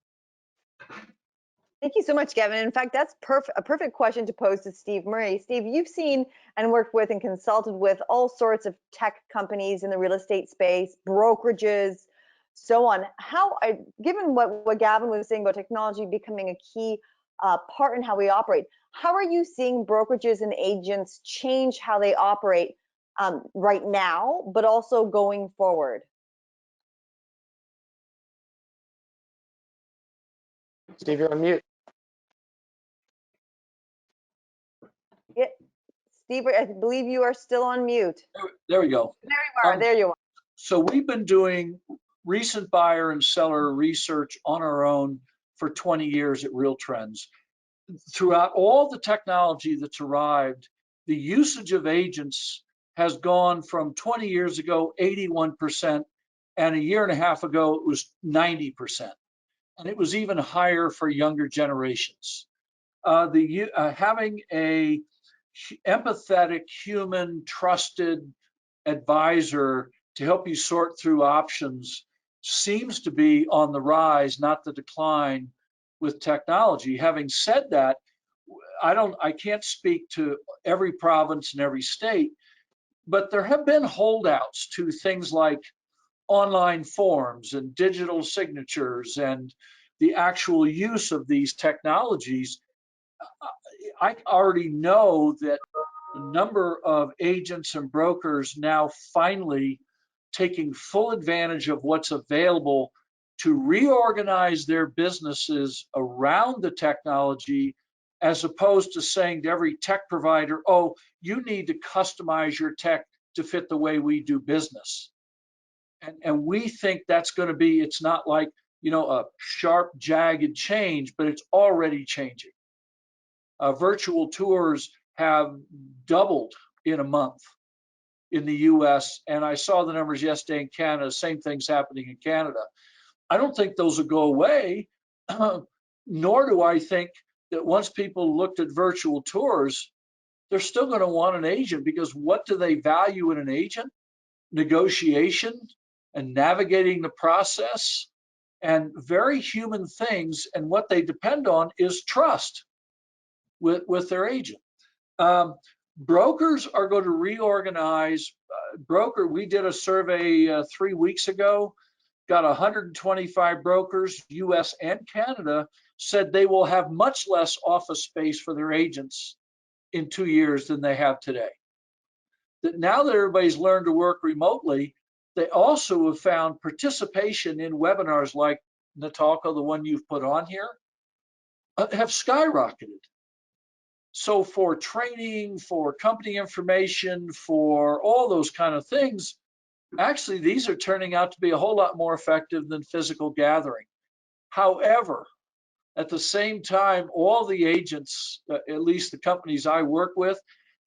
Speaker 1: Thank you so much, Gavin. In fact, that's a perfect question to pose to Steve Murray. Steve, you've seen and worked with and consulted with all sorts of tech companies in the real estate space, brokerages, so on. Given what Gavin was saying about technology becoming a key part in how we operate, how are you seeing brokerages and agents change how they operate right now, but also going forward?
Speaker 4: Steve, you're on mute.
Speaker 1: Yeah. Steve, I believe you are still on mute.
Speaker 5: There we go.
Speaker 1: There you are. There you are.
Speaker 5: So we've been doing recent buyer and seller research on our own for 20 years at Real Trends. Throughout all the technology that's arrived, the usage of agents has gone from 20 years ago, 81%, and a year and a half ago, it was 90%. And it was even higher for younger generations. Having a empathetic, human, trusted advisor to help you sort through options seems to be on the rise, not the decline with technology. Having said that, I can't speak to every province and every state, but there have been holdouts to things like online forms and digital signatures and the actual use of these technologies. I already know that the number of agents and brokers now finally taking full advantage of what's available to reorganize their businesses around the technology, as opposed to saying to every tech provider, oh, you need to customize your tech to fit the way we do business. And we think that's going to be, it's not like, a sharp, jagged change, but it's already changing. Virtual tours have doubled in a month in the US, and I saw the numbers yesterday in Canada. Same thing's happening in Canada. I don't think those will go away, nor do I think that once people looked at virtual tours, they're still going to want an agent, because what do they value in an agent? Negotiation and navigating the process and very human things, and what they depend on is trust with their agent. Brokers are going to reorganize. We did a survey 3 weeks ago, got 125 brokers, US and Canada, said they will have much less office space for their agents in 2 years than they have today. That now that everybody's learned to work remotely, they also have found participation in webinars like Natalka, the one you've put on here, have skyrocketed. So for training, for company information, for all those kind of things, actually, these are turning out to be a whole lot more effective than physical gathering. However, at the same time, all the agents, at least the companies I work with,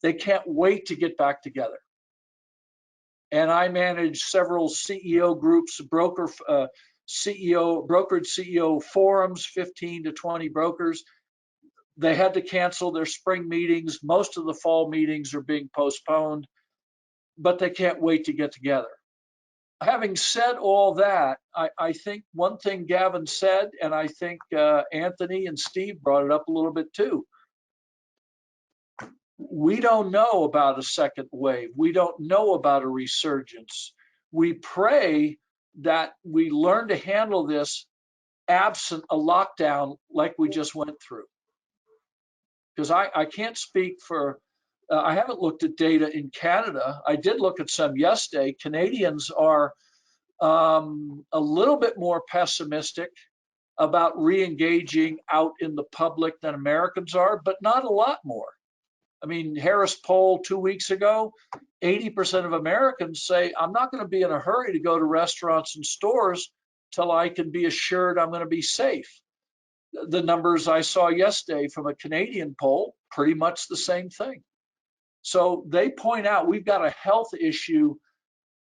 Speaker 5: they can't wait to get back together. And I manage several CEO groups, brokerage CEO forums, 15 to 20 brokers. They had to cancel their spring meetings. Most of the fall meetings are being postponed, but they can't wait to get together. having said all that, I think one thing Gavin said, and I think Anthony and Steve brought it up a little bit too. We don't know about a second wave. We don't know about a resurgence. We pray that we learn to handle this absent a lockdown like we just went through. Because I can't speak for, I haven't looked at data in Canada. I did look at some yesterday. Canadians are a little bit more pessimistic about re-engaging out in the public than Americans are, but not a lot more. I mean, Harris poll 2 weeks ago, 80% of Americans say, I'm not going to be in a hurry to go to restaurants and stores till I can be assured I'm going to be safe. The numbers I saw yesterday from a Canadian poll, pretty much the same thing. So they point out we've got a health issue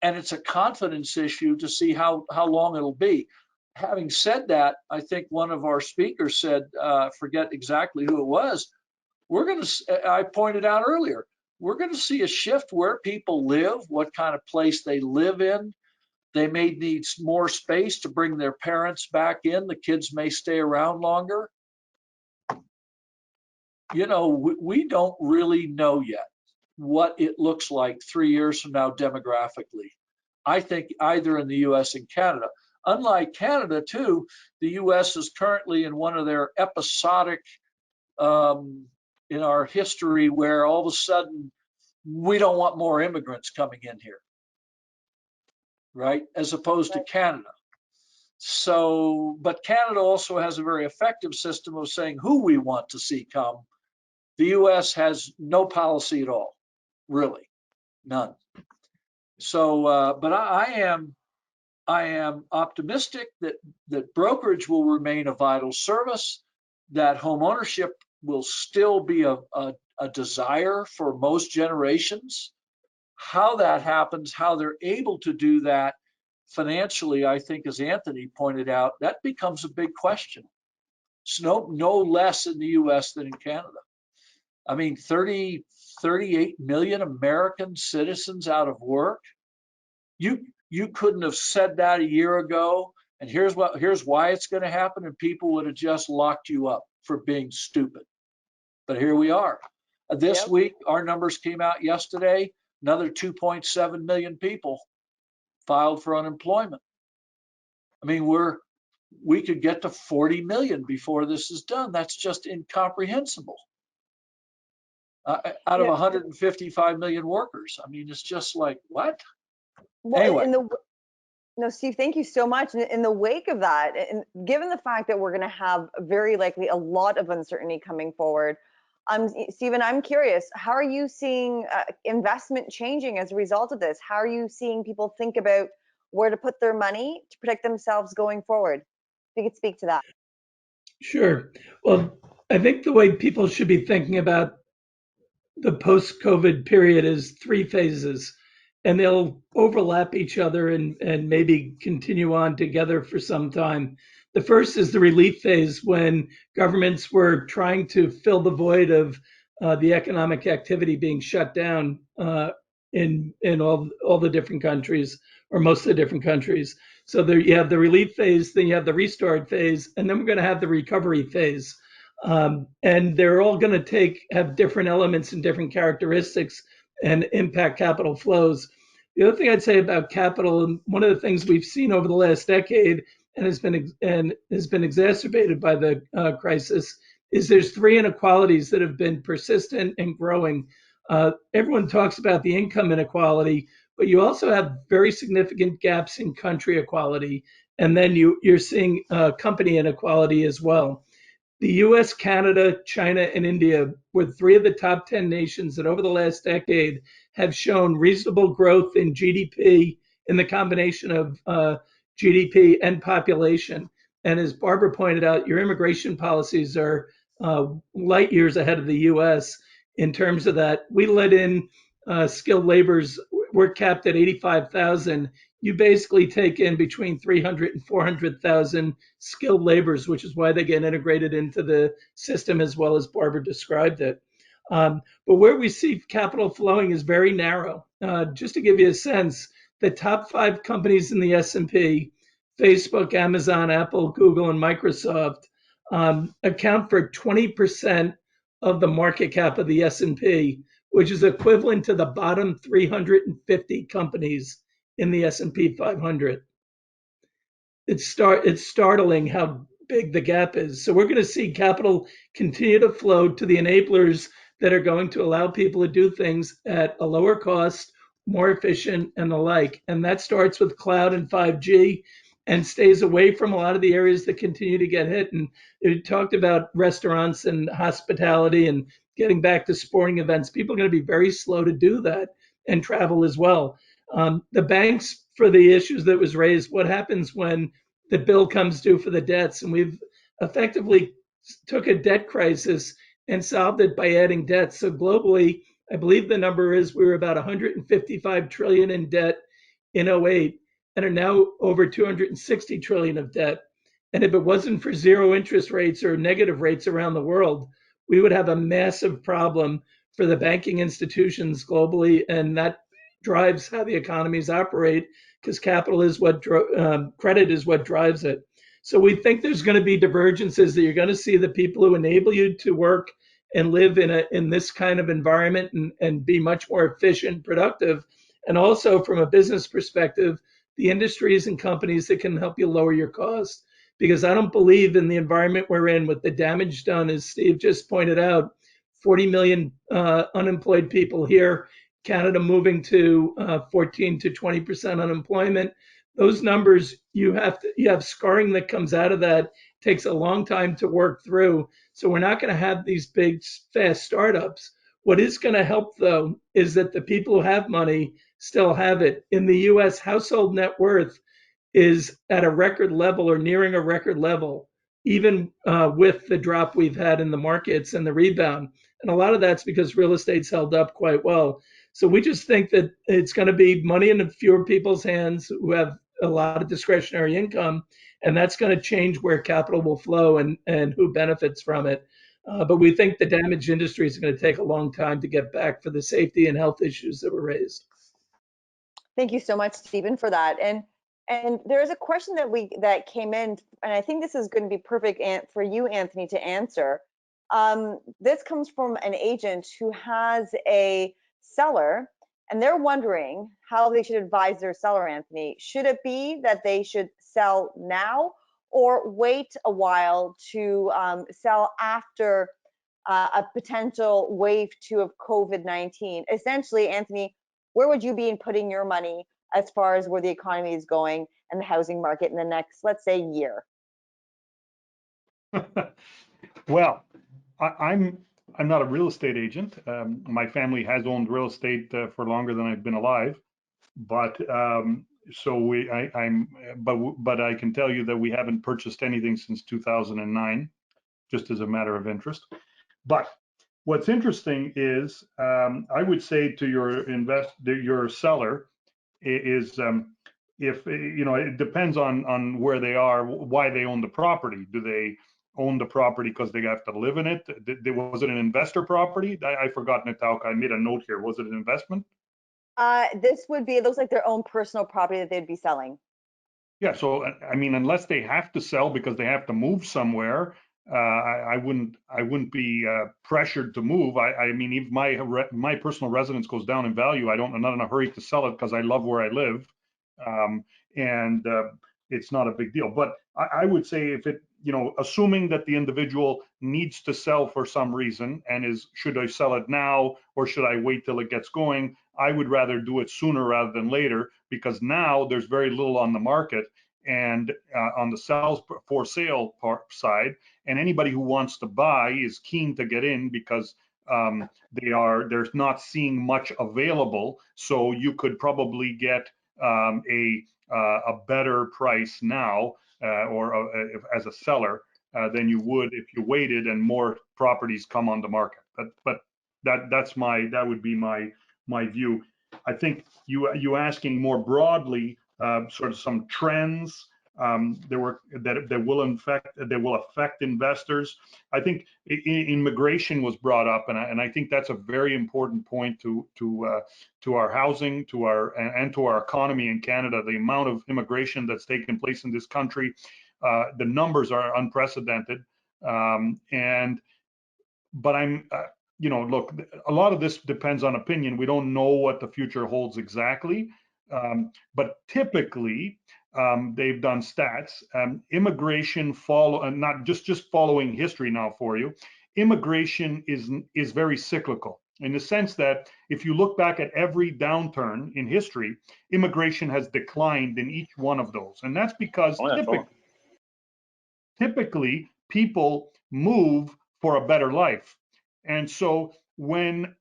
Speaker 5: and it's a confidence issue to see how long it'll be. Having said that, I think one of our speakers said, forget exactly who it was, I pointed out earlier, we're going to see a shift where people live, what kind of place they live in. They may need more space to bring their parents back in. The kids may stay around longer. You know, we don't really know yet what it looks like 3 years from now demographically. I think either in the US and Canada. Unlike Canada, too, the US is currently in one of their episodic in our history where all of a sudden we don't want more immigrants coming in here, right? As opposed to Canada. So, but Canada also has a very effective system of saying who we want to see come. The US has no policy at all, really, none. So, but I am optimistic that brokerage will remain a vital service, that home ownership will still be a desire for most generations. How that happens, how they're able to do that financially, I think, as Anthony pointed out, that becomes a big question. It's no less in the US than in Canada. I mean, 38 million American citizens out of work. You couldn't have said that a year ago, and here's why it's going to happen, and people would have just locked you up for being stupid. But here we are. This week, our numbers came out yesterday. Another 2.7 million people filed for unemployment. I mean, we could get to 40 million before this is done. That's just incomprehensible. Out of 155 million workers. I mean, it's just like, what?
Speaker 1: Well,
Speaker 5: anyway.
Speaker 1: No, Steve, thank you so much. In the wake of that, and given the fact that we're going to have very likely a lot of uncertainty coming forward, Stephen, I'm curious, how are you seeing investment changing as a result of this? How are you seeing people think about where to put their money to protect themselves going forward? If you could speak to that.
Speaker 6: Sure. Well, I think the way people should be thinking about the post-COVID period is three phases, and they'll overlap each other and maybe continue on together for some time. The first is the relief phase, when governments were trying to fill the void of the economic activity being shut down in all the different countries, or most of the different countries. So there you have the relief phase, then you have the restart phase, and then we're going to have the recovery phase. And they're all going to have different elements and different characteristics and impact capital flows. The other thing I'd say about capital, and one of the things we've seen over the last decade and has been exacerbated by the crisis, is there's three inequalities that have been persistent and growing. Everyone talks about the income inequality, but you also have very significant gaps in country equality, and then you're seeing company inequality as well. The US, Canada, China, and India were three of the top 10 nations that over the last decade have shown reasonable growth in GDP, in the combination of GDP and population. And as Barbara pointed out, your immigration policies are light years ahead of the US in terms of that. We let in skilled laborers. We're capped at 85,000. You basically take in between 300 and 400,000 skilled laborers, which is why they get integrated into the system, as well as Barbara described it. But where we see capital flowing is very narrow. Just to give you a sense, the top 5 companies in the S&P, Facebook, Amazon, Apple, Google, and Microsoft, account for 20% of the market cap of the S&P, which is equivalent to the bottom 350 companies in the S&P 500. It's startling how big the gap is. So we're going to see capital continue to flow to the enablers that are going to allow people to do things at a lower cost, more efficient, and the like. And that starts with cloud and 5G and stays away from a lot of the areas that continue to get hit. And we talked about restaurants and hospitality and getting back to sporting events. People are going to be very slow to do that, and travel as well. The banks, for the issues that was raised, what happens when the bill comes due for the debts? And we've effectively took a debt crisis and solved it by adding debt. So globally, I believe the number is we were about 155 trillion in debt in '08 and are now over 260 trillion of debt. And if it wasn't for zero interest rates or negative rates around the world, we would have a massive problem for the banking institutions globally, and that drives how the economies operate, because capital is what credit is what drives it. So we think there's going to be divergences, that you're going to see the people who enable you to work and live in this kind of environment and be much more efficient, productive, and also from a business perspective, the industries and companies that can help you lower your costs. Because I don't believe in the environment we're in, with the damage done, as Steve just pointed out, 40 million unemployed people here, Canada moving to 14 to 20% unemployment. Those numbers, you have scarring that comes out of that. Takes a long time to work through. So we're not going to have these big, fast startups. What is going to help, though, is that the people who have money still have it. In the U.S., household net worth is at a record level or nearing a record level, even with the drop we've had in the markets and the rebound. And a lot of that's because real estate's held up quite well. So we just think that it's going to be money in fewer people's hands who have a lot of discretionary income, and that's going to change where capital will flow and who benefits from it. But we think the damaged industry is going to take a long time to get back for the safety and health issues that were raised.
Speaker 1: Thank you so much, Stephen, for that. And there is a question that came in, and I think this is going to be perfect for you, Anthony, to answer. This comes from an agent who has a seller, and they're wondering how they should advise their seller, Anthony. Should it be that they should sell now, or wait a while to sell after a potential wave 2 of COVID-19? Essentially, Anthony, where would you be putting your money as far as where the economy is going and the housing market in the next, let's say, year?
Speaker 7: Well, I'm not a real estate agent. My family has owned real estate for longer than I've been alive, but so but I can tell you that we haven't purchased anything since 2009, just as a matter of interest. But what's interesting is, I would say to your seller is, if it depends on where they are, why they own the property. Do they own the property because they have to live in it? Was it an investor property? I forgot, Natalka. I made a note here. Was it an investment?
Speaker 1: This would be, it looks like their own personal property that they'd be selling.
Speaker 7: Yeah, so I mean, unless they have to sell because they have to move somewhere, I wouldn't be pressured to move. I mean, if my personal residence goes down in value, I'm not in a hurry to sell it because I love where I live, and it's not a big deal. But I would say, if it, assuming that the individual needs to sell for some reason and should I sell it now or should I wait till it gets going? I would rather do it sooner rather than later, because now there's very little on the market and on the for sale side, and anybody who wants to buy is keen to get in because they're not seeing much available. So you could probably get a better price now, as a seller, than you would if you waited and more properties come on the market. But that would be my view. I think you asking more broadly, sort of some trends. that will affect investors. I think immigration was brought up, and I think that's a very important point to our housing, to our economy in Canada. The amount of immigration that's taken place in this country, the numbers are unprecedented. But I'm, look, a lot of this depends on opinion. We don't know what the future holds exactly, but typically they've done stats. Immigration not just following history now for you. Immigration is very cyclical in the sense that if you look back at every downturn in history, immigration has declined in each one of those, and that's because typically people move for a better life. And so when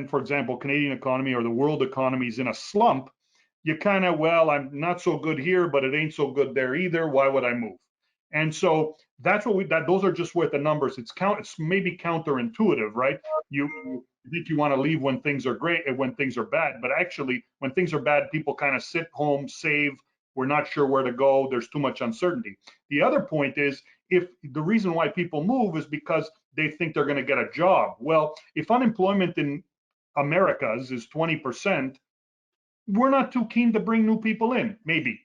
Speaker 7: for example, Canadian economy or the world economy is in a slump, you kind of, well, I'm not so good here, but it ain't so good there either. Why would I move? And so that's what those are just with the numbers. It's maybe counterintuitive, right? You think you want to leave when things are great and when things are bad, but actually when things are bad, people kind of sit home, save. We're not sure where to go. There's too much uncertainty. The other point is, if the reason why people move is because they think they're going to get a job. Well, if unemployment in Americas is 20%, we're not too keen to bring new people in, maybe.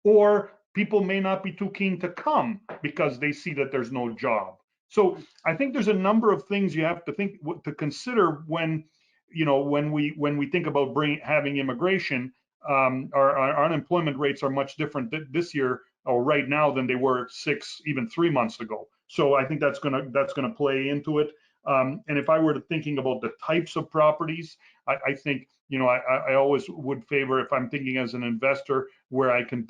Speaker 7: Or people may not be too keen to come because they see that there's no job. So I think there's a number of things you have to consider when we think about having immigration. Our unemployment rates are much different this year or right now than they were even 3 months ago. So I think that's gonna play into it. And if I were to thinking about the types of properties, I think I always would favor, if I'm thinking as an investor, where I can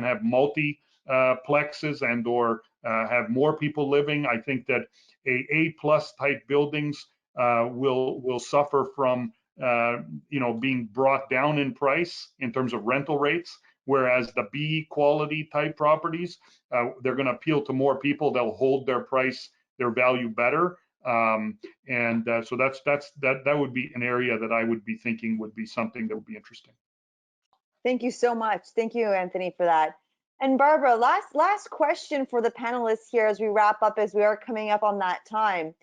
Speaker 7: have multi-plexes and/or have more people living. I think that A+ type buildings will suffer from being brought down in price in terms of rental rates, whereas the B quality type properties, they're going to appeal to more people. They'll hold their value better. So that would be an area that I would be thinking would be something that would be interesting.
Speaker 1: Thank you so much. Thank you, Anthony, for that. And Barbara, last question for the panelists here as we wrap up, as we are coming up on that time.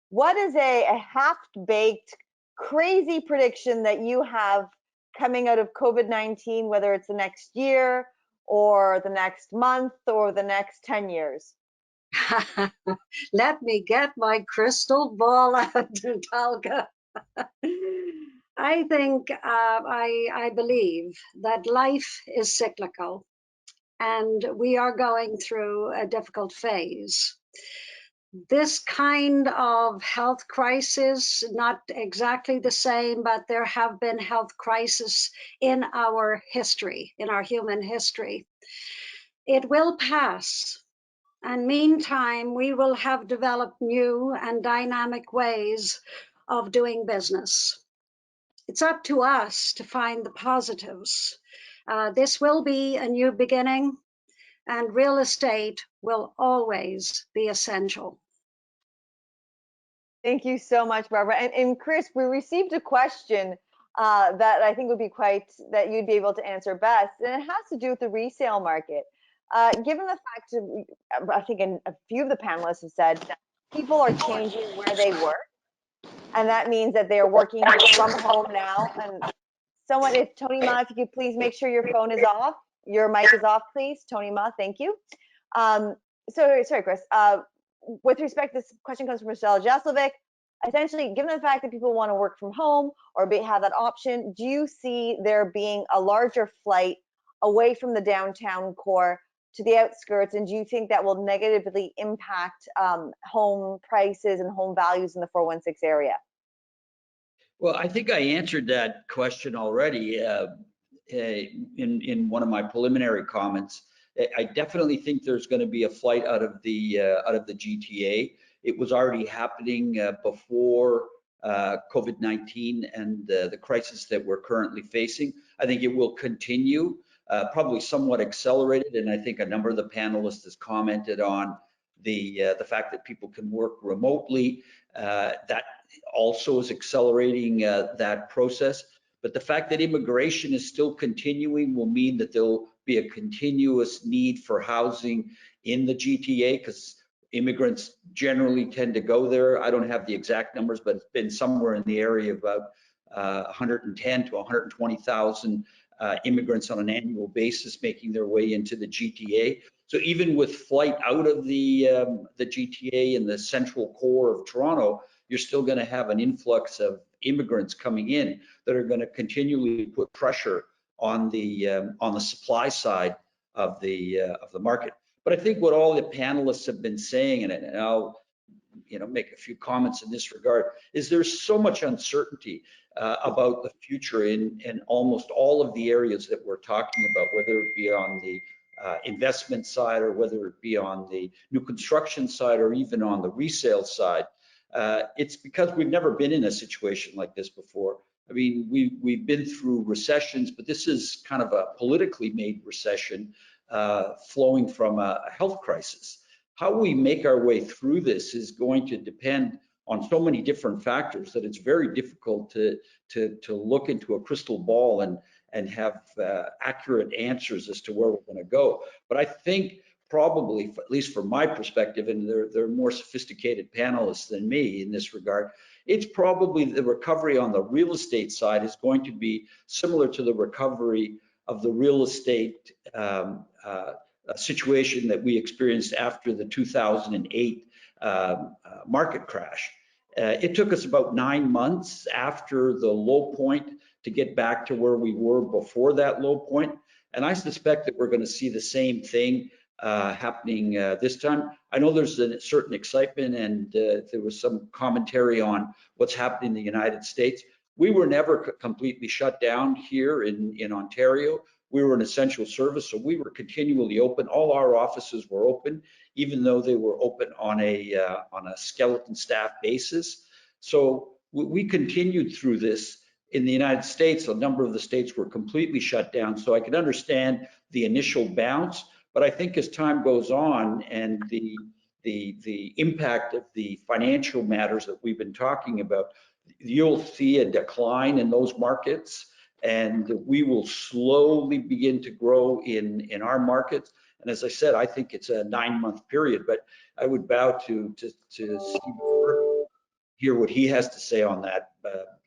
Speaker 1: What is a half-baked, crazy prediction that you have coming out of COVID-19, whether it's the next year or the next month or the next 10 years?
Speaker 2: Let me get my crystal ball out, Natalka. I think, I believe that life is cyclical and we are going through a difficult phase. This kind of health crisis, not exactly the same, but there have been health crises in our history, in our human history. It will pass. And meantime, we will have developed new and dynamic ways of doing business. It's up to us to find the positives. This will be a new beginning, and real estate will always be essential.
Speaker 1: Thank you so much, Barbara. And Chris, we received a question that I think would be that you'd be able to answer best, and it has to do with the resale market. Given the fact that I think a few of the panelists have said that people are changing where they work, and that means that they are working from home now. And if Tony Ma, if you could please make sure your phone is off, your mic is off, please. Tony Ma, thank you. Sorry, Chris. With respect, this question comes from Michelle Jaslovic. Essentially, given the fact that people want to work from home or have that option, do you see there being a larger flight away from the downtown core to the outskirts, and do you think that will negatively impact home prices and home values in the 416 area?
Speaker 3: Well, I think I answered that question already in one of my preliminary comments. I definitely think there's going to be a flight out of the GTA. It was already happening before COVID-19 and the crisis that we're currently facing. I think it will continue, probably somewhat accelerated, and I think a number of the panelists has commented on the fact that people can work remotely. That also is accelerating that process. But the fact that immigration is still continuing will mean that there'll be a continuous need for housing in the GTA because immigrants generally tend to go there. I don't have the exact numbers, but it's been somewhere in the area of about 110 to 120,000 immigrants on an annual basis making their way into the GTA. So even with flight out of the GTA and the central core of Toronto, you're still going to have an influx of immigrants coming in that are going to continually put pressure on the supply side of the market. But I think what all the panelists have been saying, and I'll make a few comments in this regard, is there's so much uncertainty about the future in almost all of the areas that we're talking about, whether it be on the investment side or whether it be on the new construction side or even on the resale side. It's because we've never been in a situation like this before. I mean, we've been through recessions, but this is kind of a politically made recession flowing from a health crisis. How we make our way through this is going to depend on so many different factors that it's very difficult to look into a crystal ball and have accurate answers as to where we're going to go. But I think probably, at least from my perspective, and they're more sophisticated panelists than me in this regard, it's probably the recovery on the real estate side is going to be similar to the recovery of the real estate situation that we experienced after the 2008 market crash. It took us about 9 months after the low point to get back to where we were before that low point. And I suspect that we're going to see the same thing happening this time. I know there's a certain excitement and there was some commentary on what's happening in the United States. We were never completely shut down here in Ontario. We were an essential service, so we were continually open. All our offices were open, even though they were open on a skeleton staff basis. So we continued through this. In the United States, a number of the states were completely shut down. So I can understand the initial bounce, but I think as time goes on and the impact of the financial matters that we've been talking about, you'll see a decline in those markets, and we will slowly begin to grow in our markets. And as I said, I think it's a 9-month period, but I would bow to Steve Burke, hear what he has to say on that,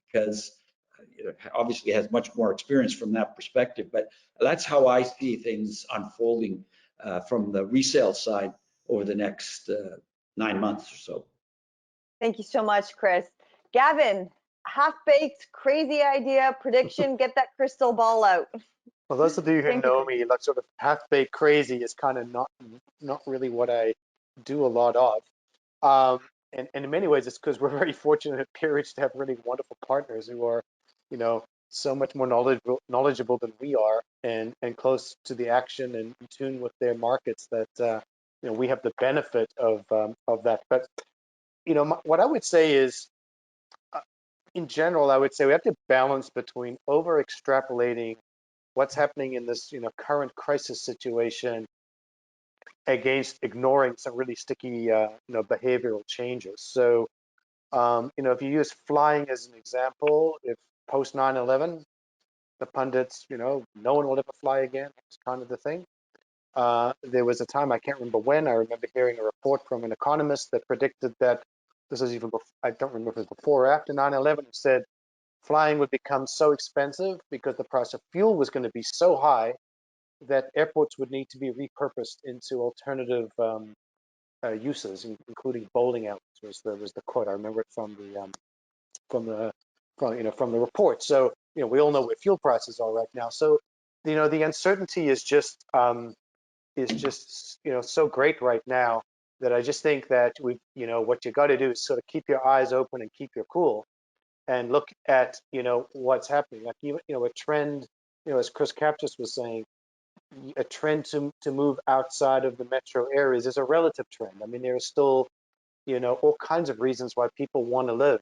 Speaker 3: because obviously has much more experience from that perspective. But that's how I see things unfolding from the resale side over the next 9 months or so.
Speaker 1: Thank you so much, Chris. Gavin, half-baked, crazy idea, prediction, get that crystal ball out.
Speaker 4: Well, those of you who know me, like sort of half-baked crazy is kind of not really what I do a lot of. And in many ways, it's because we're very fortunate at Peerage to have really wonderful partners who are, so much more knowledgeable than we are, and close to the action and in tune with their markets. That we have the benefit of that. But what I would say is, in general, I would say we have to balance between over extrapolating what's happening in this current crisis situation against ignoring some really sticky behavioral changes. So if you use flying as an example, if post 9/11, the pundits, no one will ever fly again, it's kind of the thing. There was a time, I can't remember when, I remember hearing a report from an economist that predicted that, this was even before, I don't remember if it was before or after 9/11, it said flying would become so expensive because the price of fuel was going to be so high that airports would need to be repurposed into alternative uses, including bowling alleys. Was the quote. I remember it from the report. So we all know where fuel prices are right now. So the uncertainty is just so great right now that I just think that what you got to do is sort of keep your eyes open and keep your cool, and look at what's happening. Like a trend, as Chris Kapsis was saying, a trend to move outside of the metro areas is a relative trend. I mean, there are still all kinds of reasons why people want to live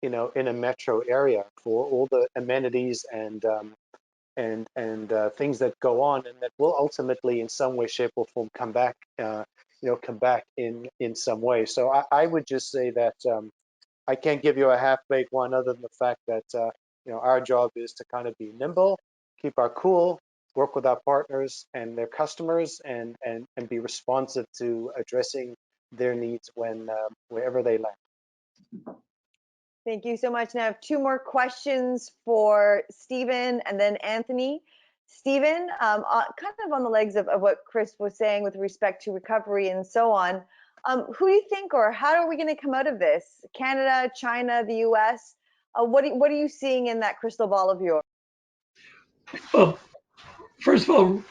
Speaker 4: in a metro area, for all the amenities and things that go on, and that will ultimately, in some way, shape, or form, come back in some way. So I would just say that I can't give you a half-baked one, other than the fact that our job is to kind of be nimble, keep our cool, work with our partners and their customers and be responsive to addressing their needs wherever they land.
Speaker 1: Thank you so much. Now I have two more questions for Stephen and then Anthony. Stephen, kind of on the legs of what Chris was saying with respect to recovery and so on, who do you think, or how are we going to come out of this? Canada, China, the US? What are you seeing in that crystal ball of yours?
Speaker 6: Well, first of all,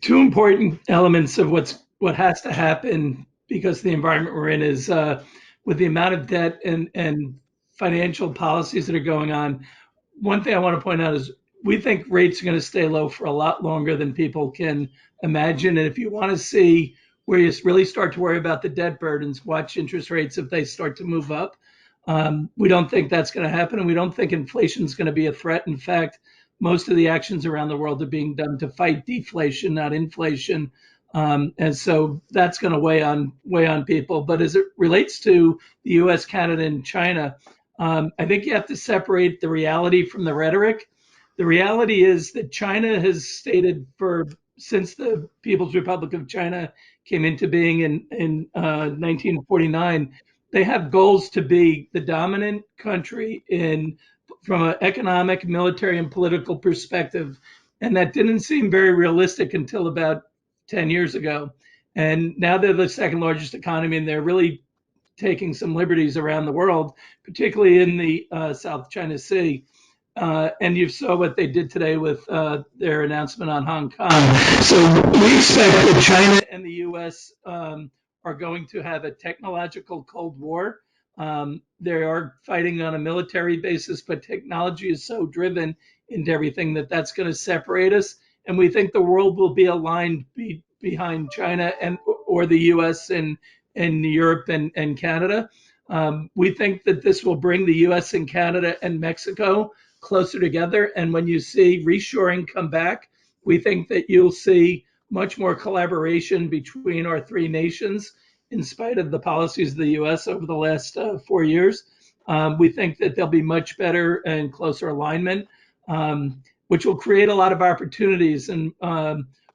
Speaker 6: two important elements of what has to happen because the environment we're in is with the amount of debt and financial policies that are going on. One thing I want to point out is we think rates are going to stay low for a lot longer than people can imagine. And if you want to see where you really start to worry about the debt burdens, watch interest rates if they start to move up. We don't think that's going to happen, and we don't think inflation is going to be a threat. In fact, most of the actions around the world are being done to fight deflation, not inflation. And so that's going to weigh on people. But as it relates to the U.S., Canada, and China, I think you have to separate the reality from the rhetoric. The reality is that China has stated since the People's Republic of China came into being in 1949, they have goals to be the dominant country from an economic, military, and political perspective. And that didn't seem very realistic until about 10 years ago. And now they're the second largest economy, and they're really taking some liberties around the world, particularly in the South China Sea. And you saw what they did today with their announcement on Hong Kong. So we expect that China and the U.S. Are going to have a technological Cold War. They are fighting on a military basis, but technology is so driven into everything that's going to separate us. And we think the world will be aligned behind China or the U.S. and Europe and Canada. We think that this will bring the U.S. and Canada and Mexico closer together. And when you see reshoring come back, we think that you'll see much more collaboration between our three nations in spite of the policies of the U.S. over the last 4 years. We think that there'll be much better and closer alignment, which will create a lot of opportunities. And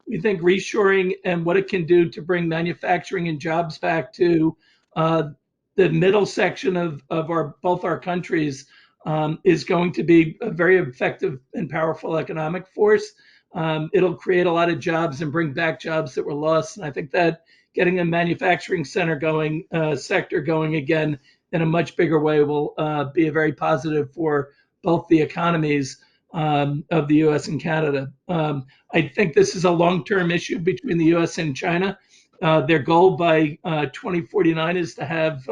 Speaker 6: we think reshoring and what it can do to bring manufacturing and jobs back to the middle section of both our countries is going to be a very effective and powerful economic force. It'll create a lot of jobs and bring back jobs that were lost. And I think that getting a manufacturing sector going again in a much bigger way will be a very positive for both the economies of the U.S. and Canada. I think this is a long-term issue between the U.S. and China. Their goal by 2049 is to have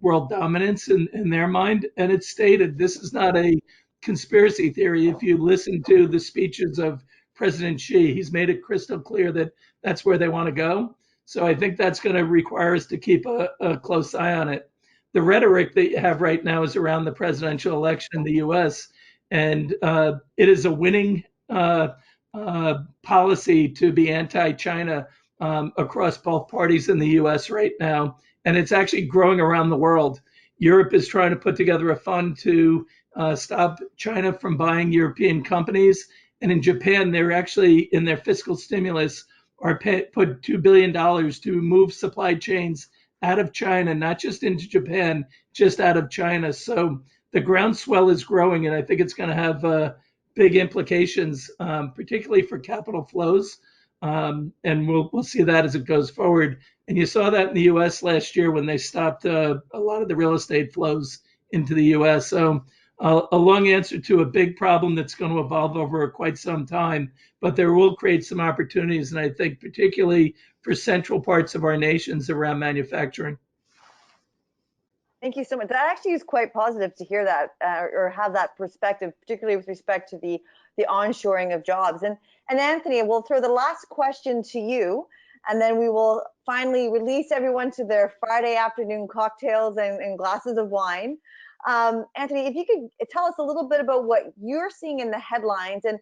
Speaker 6: world dominance in their mind. And it's stated, this is not a conspiracy theory. If you listen to the speeches of President Xi, he's made it crystal clear that that's where they want to go. So I think that's going to require us to keep a close eye on it. The rhetoric that you have right now is around the presidential election in the U.S., and it is a winning policy to be anti-China across both parties in the U.S. right now, and it's actually growing around the world. Europe is trying to put together a fund to stop China from buying European companies, and in Japan, they're actually in their fiscal stimulus put $2 billion to move supply chains out of China, not just into Japan, just out of China. So the groundswell is growing, and I think it's going to have big implications, particularly for capital flows. And we'll see that as it goes forward. And you saw that in the U.S. last year when they stopped a lot of the real estate flows into the U.S. So a long answer to a big problem that's going to evolve over quite some time, but there will create some opportunities, and I think particularly for central parts of our nations around manufacturing.
Speaker 1: Thank you so much. That actually is quite positive to hear that or have that perspective, particularly with respect to the onshoring of jobs. And Anthony, we'll throw the last question to you, and then we will finally release everyone to their Friday afternoon cocktails and glasses of wine. Anthony, if you could tell us a little bit about what you're seeing in the headlines, and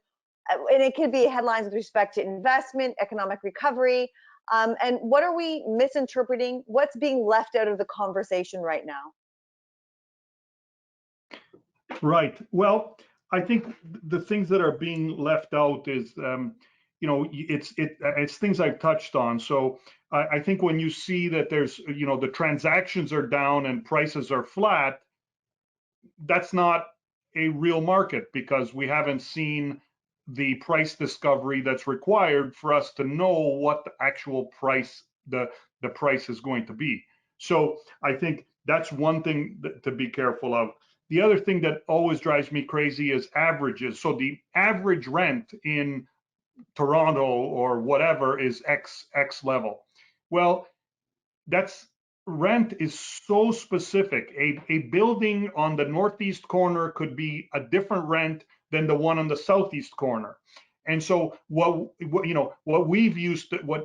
Speaker 1: it could be headlines with respect to investment, economic recovery, and what are we misinterpreting? What's being left out of the conversation right now?
Speaker 7: Right. Well, I think the things that are being left out is, it's things I've touched on. So I think when you see that there's, the transactions are down and prices are flat, that's not a real market, because we haven't seen the price discovery that's required for us to know what the actual price, the price is going to be. So I think that's one thing to be careful of. The other thing that always drives me crazy is averages. So the average rent in Toronto or whatever is X level. Well, that's rent is so specific. A building on the northeast corner could be a different rent than the one on the southeast corner. And so what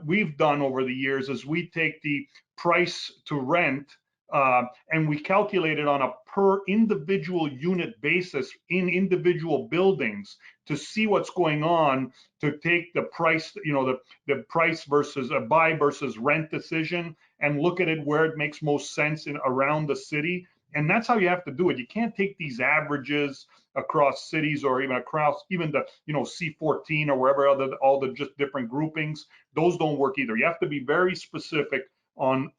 Speaker 7: we've done over the years is we take the price to rent and we calculate it on a per individual unit basis in individual buildings to see what's going on, to take the price, the price versus a buy versus rent decision, and look at it where it makes most sense around the city. And that's how you have to do it. You can't take these averages across cities or even across even the C14 or wherever all the just different groupings. Those don't work either. You have to be very specific on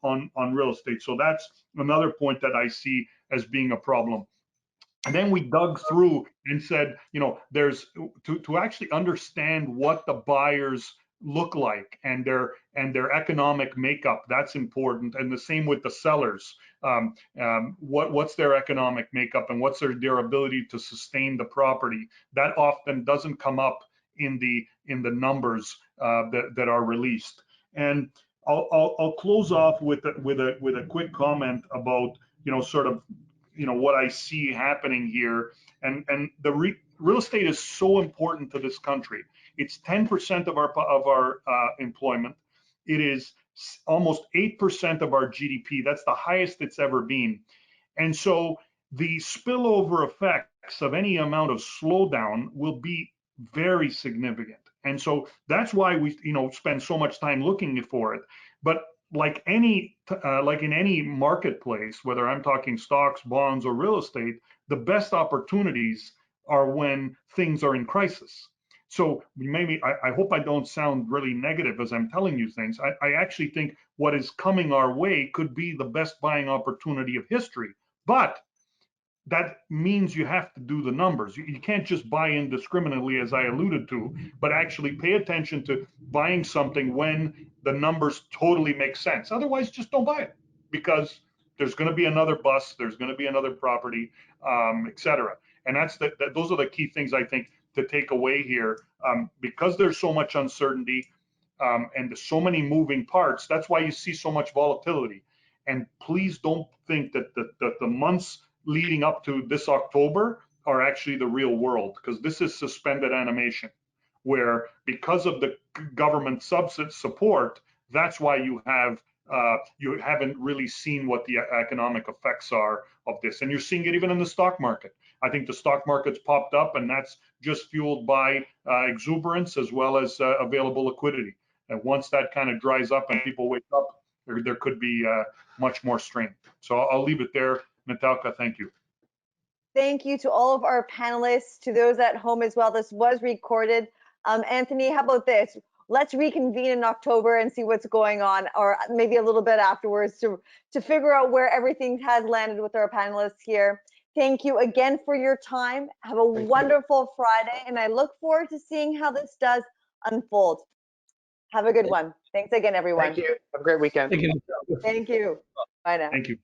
Speaker 7: real estate. So that's another point that I see as being a problem. And then we dug through and said, there's to actually understand what the buyers look like and their economic makeup. That's important. And the same with the sellers. What's their economic makeup and what's their ability to sustain the property? That often doesn't come up in the numbers that are released. And I'll close off with a quick comment about sort of what I see happening here. And the real estate is so important to this country. It's 10% of our employment. It is almost 8% of our GDP. That's the highest it's ever been. And so the spillover effects of any amount of slowdown will be very significant. And so that's why we spend so much time looking for it. But like in any marketplace, whether I'm talking stocks, bonds, or real estate, the best opportunities are when things are in crisis. So maybe I hope I don't sound really negative as I'm telling you things. I actually think what is coming our way could be the best buying opportunity of history. But that means you have to do the numbers. You can't just buy indiscriminately, as I alluded to, but actually pay attention to buying something when the numbers totally make sense. Otherwise, just don't buy it, because there's going to be another bust, there's going to be another property, etc. And those are the key things I think to take away here, because there's so much uncertainty and there's so many moving parts. That's why you see so much volatility. And please don't think that the months leading up to this October are actually the real world, because this is suspended animation, where because of the government subsidy support, that's why you haven't really seen what the economic effects are of this. And you're seeing it even in the stock market. I think the stock market's popped up, and that's just fueled by exuberance as well as available liquidity. And once that kind of dries up and people wake up, there could be much more strain. So I'll leave it there. Natalka, thank you.
Speaker 1: Thank you to all of our panelists, to those at home as well. This was recorded. Anthony, how about this? Let's reconvene in October and see what's going on, or maybe a little bit afterwards to figure out where everything has landed with our panelists here. Thank you again for your time. Have a wonderful Friday, and I look forward to seeing how this does unfold. Have a good one. Thanks again, everyone.
Speaker 4: Thank you. Have a great weekend.
Speaker 6: Thank you.
Speaker 1: Thank you. Bye now.
Speaker 7: Thank you.